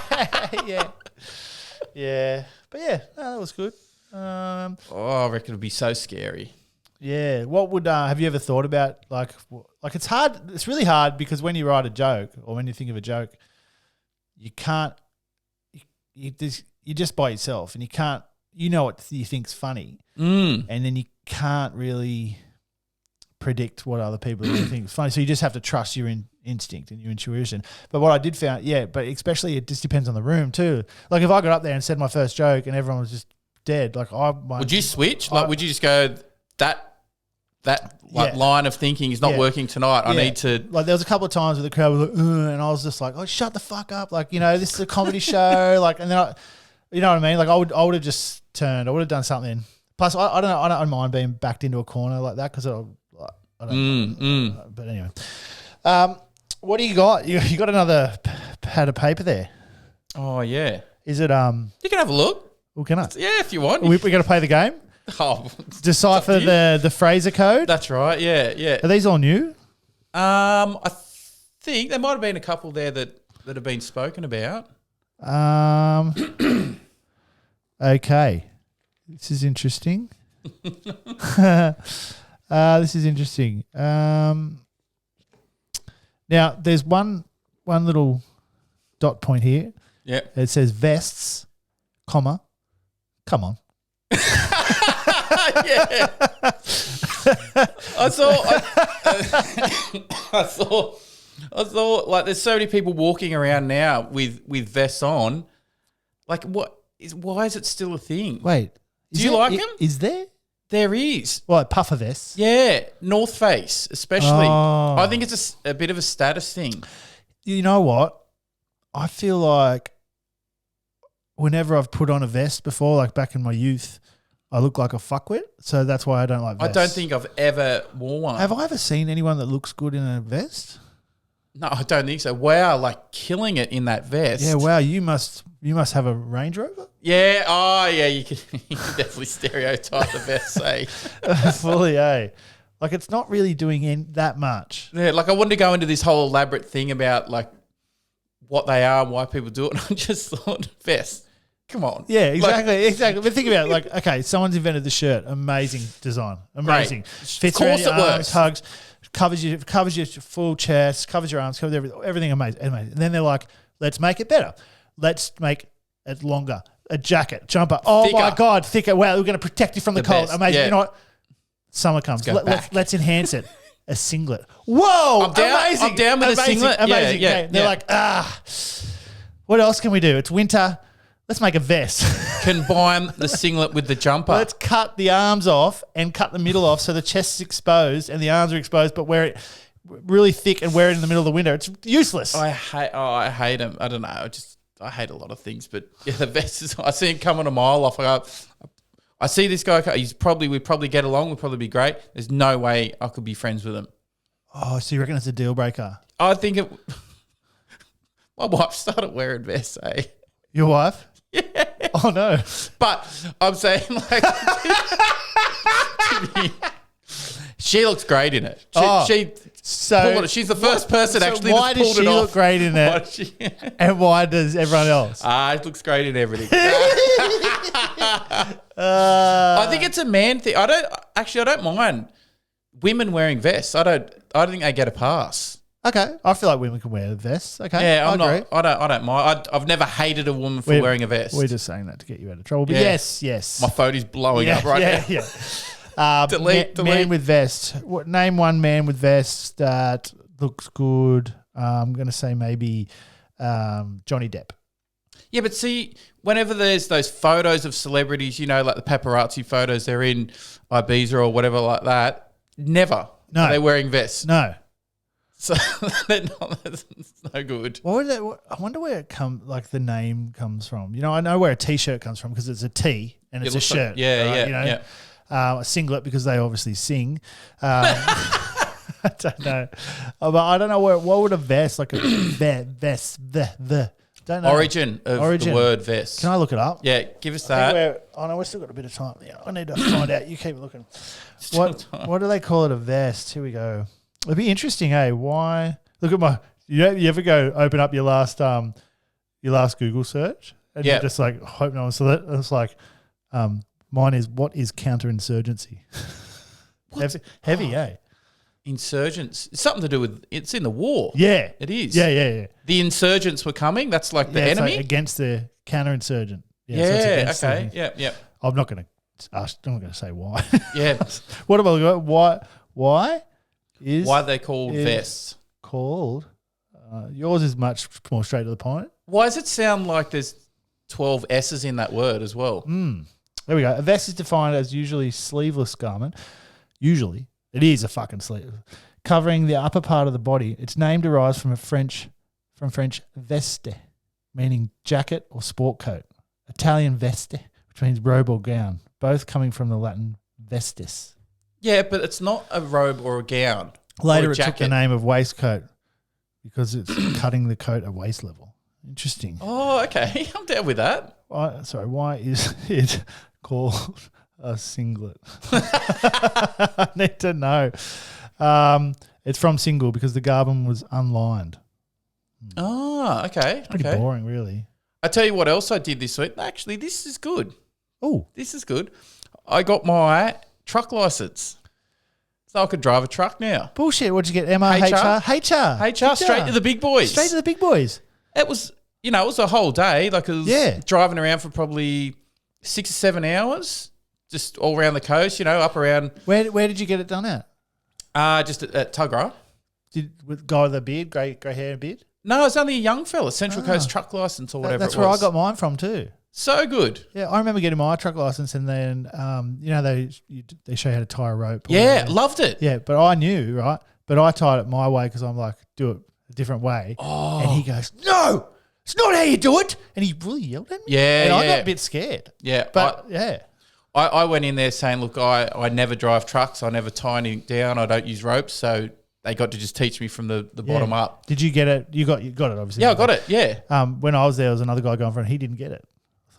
Yeah. But yeah, no, that was good. I reckon it'd be so scary. Yeah. What would have you ever thought about like it's hard? It's really hard because when you write a joke or when you think of a joke, you can't. You're just by yourself, and you know what you think's funny, and then you can't really predict what other people are going to think is funny. So you just have to trust your instinct and your intuition. But what I did find, but especially it just depends on the room too. Like if I got up there and said my first joke and everyone was just dead, like I might. Would you switch? Would you just go that line of thinking is not working tonight. I need to. Like there was a couple of times where the crowd was like, and I was just like, oh, shut the fuck up. Like, this is a comedy show. Like, and then you know what I mean? Like I would have just turned. I would have done something. Plus, I don't know. I don't mind being backed into a corner like that because I don't know. But anyway, what do you got? You got another pad of paper there? Oh yeah. Is it You can have a look. Well, can I? Yeah, if you want. We got to play the game. Oh, decipher the Fraser code. That's right. Yeah. Are these all new? I think there might have been a couple there that have been spoken about. Okay. This is interesting. Now there's one little dot point here. Yeah. It says vests, comma, come on. Yeah. I saw like there's so many people walking around now with vests on. Like why is it still a thing? Wait. Do you like them? Is there? There is. What, puffer vests? Yeah, North Face especially. Oh. I think it's a bit of a status thing. You know what? I feel like whenever I've put on a vest before, like back in my youth, I look like a fuckwit. So that's why I don't like vests. I don't think I've ever worn one. Have I ever seen anyone that looks good in a vest? No, I don't think so. Wow, like killing it in that vest. Yeah, wow, you must have a Range Rover? Yeah, you can definitely stereotype the vest, say. Fully, Like it's not really doing that much. Yeah, like I wanted to go into this whole elaborate thing about like what they are and why people do it. And I just thought, vest. Come on. Yeah, exactly. But think about it. Like, okay, someone's invented the shirt. Amazing design. Amazing. Great. Fits around your arms, hugs, covers your full chest, covers your arms, covers everything. Amazing. And then they're like, let's make it better. Let's make it longer. A jacket, jumper. Oh thicker. My God, thicker. Wow, we're going to protect you from the cold. Best. Amazing. Yeah. You know what? Summer comes. Let's enhance it. A singlet. Whoa, amazing. I'm down with a singlet. Amazing. Yeah. They're like, what else can we do? It's winter. Let's make a vest. Combine the singlet with the jumper. Let's cut the arms off and cut the middle off so the chest is exposed and the arms are exposed, but where really thick and wear it in the middle of the winter. It's useless. I hate them. I don't know. I hate a lot of things, but yeah, the vest is. I see him coming a mile off. I see this guy. We'd probably get along. We'd probably be great. There's no way I could be friends with him. Oh, so you reckon it's a deal breaker? I think it. My wife started wearing vests. Eh? Your wife? Yeah. Oh no. But I'm saying like. She looks great in it. She's the first person actually that's pulled it off. Why does she look great in it? And why does everyone else? It looks great in everything. I think it's a man thing. I don't mind women wearing vests. I don't think they get a pass. Okay, I feel like women can wear vests. Okay, yeah, I agree. I don't mind. I've never hated a woman for wearing a vest. We're just saying that to get you out of trouble. But yes. My phone is blowing up right now. Yeah. Delete. Man with vest. Name one man with vest that looks good. I'm going to say maybe Johnny Depp. Yeah, but see, whenever there's those photos of celebrities, like the paparazzi photos, they're in Ibiza or whatever like that, never are they wearing vests. No. So that's no good. I wonder where the name comes from. I know where a T-shirt comes from because it's a T and it's a shirt. Like, yeah. A singlet because they obviously sing. I don't know. But I don't know what would a vest, like a vest, don't know. Origin of the word vest. Can I look it up? Yeah, give us that. We've still got a bit of time. Yeah, I need to find out. You keep looking. What do they call it, a vest? Here we go. It'd be interesting, eh? Why? Look at my. You ever go open up your last Google search and you're just like hope no one saw that. It's like, mine is what is counterinsurgency? Heavy, eh? Insurgents. It's something to do with. It's in the war. Yeah, it is. Yeah. The insurgents were coming. That's like the enemy against the counterinsurgent. Yeah. So okay. Yeah. I'm not going to ask. I'm not going to say why. Yeah. What about why? Why they called vests? Called. Yours is much more straight to the point. Why does it sound like there's 12 S's in that word as well? There we go. A vest is defined as usually sleeveless garment. Usually. It is a fucking sleeve. Covering the upper part of the body. Its name derives from French veste, meaning jacket or sport coat. Italian veste, which means robe or gown. Both coming from the Latin vestis. Yeah, but it's not a robe or a gown. Later, it took the name of waistcoat because it's cutting the coat at waist level. Interesting. Oh, okay. I'm down with that. Why is it called a singlet? I need to know. It's from single because the garment was unlined. Oh, okay. It's pretty boring, really. I tell you what else I did this week. Actually, this is good. Oh, this is good. I got my truck license. So I could drive a truck now. Bullshit. What'd you get? MRHR? HR. Straight to the big boys. Straight to the big boys. It was, it was a whole day. Like, it was driving around for probably 6 or 7 hours, just all around the coast, up around. Where did you get it done at? Just at Tuggerah. With the guy with the beard, grey hair and beard? No, it's only a young fella, Central Coast truck license or whatever. That's where I got mine from too. So good. Yeah, I remember getting my truck license and then, they show you how to tie a rope. Yeah, loved it. Yeah, but I knew, right? But I tied it my way because I'm like, do it a different way. Oh. And he goes, no, it's not how you do it. And he really yelled at me. Yeah, and I got a bit scared. Yeah. But, I went in there saying, look, I never drive trucks. I never tie anything down. I don't use ropes. So they got to just teach me from the bottom up. Did you get it? You got it, obviously. Yeah, I got it, yeah. When I was there was another guy going for it and he didn't get it.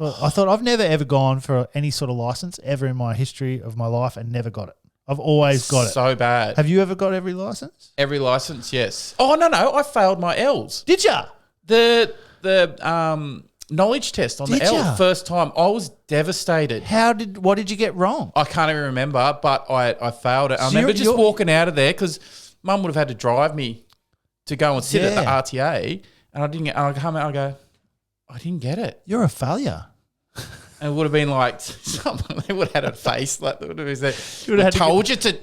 I thought I've never ever gone for any sort of license ever in my history of my life and never got it. I've always got it. So bad. Have you ever got every license? Every license, yes. Oh, no. I failed my L's. Did ya? The knowledge test on the L first time. I was devastated. What did you get wrong? I can't even remember, but I failed it. I remember just walking out of there because Mum would have had to drive me to go and sit at the RTA, and I didn't get. And I come out, I go, I didn't get it. You're a failure. And it would have been like, they would have had a face like that. I told you to.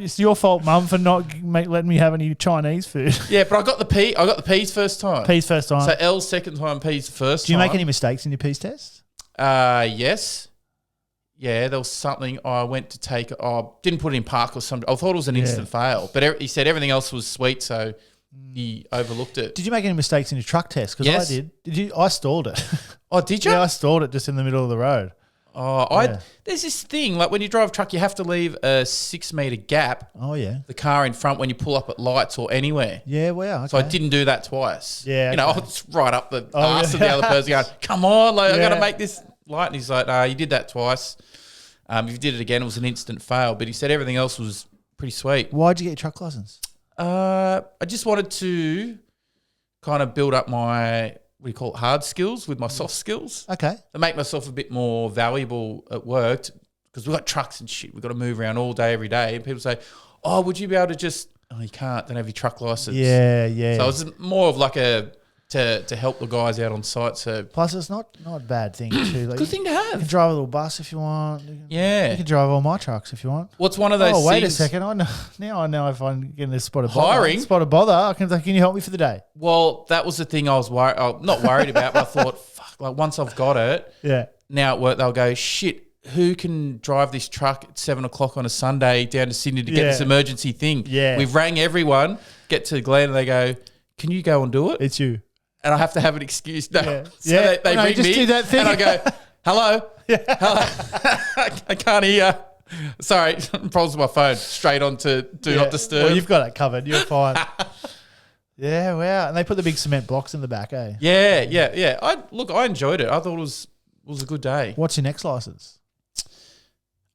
It's your fault, Mum, for not letting me have any Chinese food. Yeah, but I got the P's first time. P's first time. So L's second time, P's the first time. Do you make any mistakes in your P's test? Yes. yeah, there was something I went to take. Didn't put it in park or something. I thought it was an instant fail, but he said everything else was sweet, so he overlooked it. Did you make any mistakes in your truck test? Because Yes. I did. Did you? I stalled it. Oh, did you? Yeah, I stalled it just in the middle of the road. There's this thing, like when you drive a truck, you have to leave a 6 metre gap. Oh, yeah. The car in front when you pull up at lights or anywhere. Yeah, wow. Okay. So I didn't do that twice. Yeah, You know, okay. it's right up the arse of the other person going, come on, like, I got to make this light. And he's like, no, you did that twice. If you did it again, it was an instant fail. But he said everything else was pretty sweet. Why'd you get your truck license? I just wanted to kind of build up my, what do you call it, hard skills with my soft skills. Okay. To make myself a bit more valuable at work, because we've got trucks and shit. We've got to move around all day, every day. And people say, oh, would you be able to just, oh, you can't, don't have your truck license. Yeah, yeah. So it was more of like to help the guys out on site. So Plus, it's not a bad thing too. Like, good thing to you can have. drive a little bus if you want. You can drive all my trucks if you want. What's one of those Oh, wait a things- second. I know if I'm getting this spot of bother. Hiring? Spot of bother. Can you help me for the day? Well, that was the thing I was not worried about, but I thought, fuck, like once I've got it, Yeah. now at work they'll go, shit, who can drive this truck at 7 o'clock on a Sunday down to Sydney to get this emergency thing? Yeah. We've rang everyone, get to Glenn, and they go, can you go and do it? It's you. And I have to have an excuse. No. Yeah. So they No, ring just me do that thing. and I go, hello? Hello? I can't hear. Sorry, problems with my phone. Straight on to do not disturb. Well, you've got it covered. You're fine. Yeah, wow. And they put the big cement blocks in the back, eh? Yeah. I enjoyed it. I thought it was a good day. What's your next license?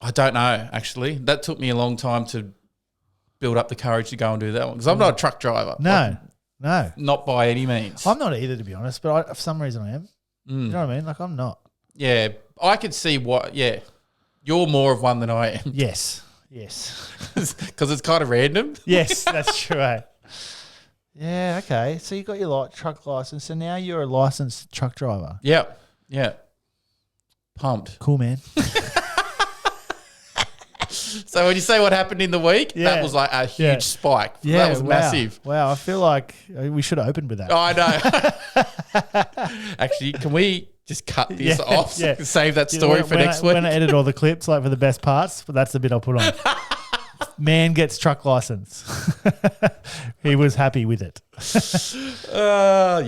I don't know, actually. That took me a long time to build up the courage to go and do that one because I'm not a truck driver. No. Not by any means. I'm not either, to be honest, but for some reason I am. You know what I mean? Like, I'm not. Yeah, I could see what. Yeah, you're more of one than I am. Yes. Because it's kind of random. Yes, that's true. Eh? Yeah, okay. So you got your truck license, and now you're a licensed truck driver. Yeah. Pumped. Cool, man. So when you say what happened in the week, that was like a huge spike. Yeah, that was massive. Wow, I feel like we should have opened with that. Oh, I know. Actually, can we just cut this off? Yeah. Save that story for next week. When I edit all the clips, like for the best parts, but that's the bit I'll put on. Man gets truck license. He was happy with it. Yes. Wow.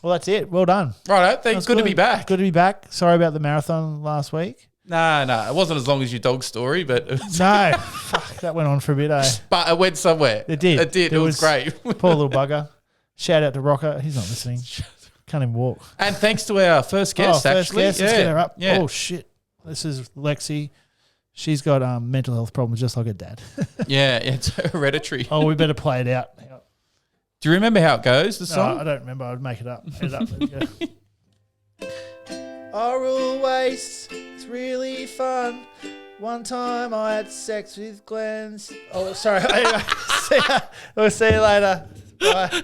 Well, that's it. Well done. Right. Thanks. Good to be back. Good to be back. Sorry about the marathon last week. No. It wasn't as long as your dog story, but No. Fuck, that went on for a bit, eh? but it went somewhere. It did. It was great. Poor little bugger. Shout out to Rocker. He's not listening. Can't even walk. And thanks to our first guest, First actually. guest. Let's get her up. Yeah. Oh, shit. This is Lexi. She's got mental health problems just like her dad. Yeah, it's hereditary. Oh, we better play it out. Hang on. Do you remember how it goes, the song? No, I don't remember. I'd make it up. Let's go. Oral waste. It's really fun. One time I had sex with Glenn. Oh, sorry. We'll see you later. Bye.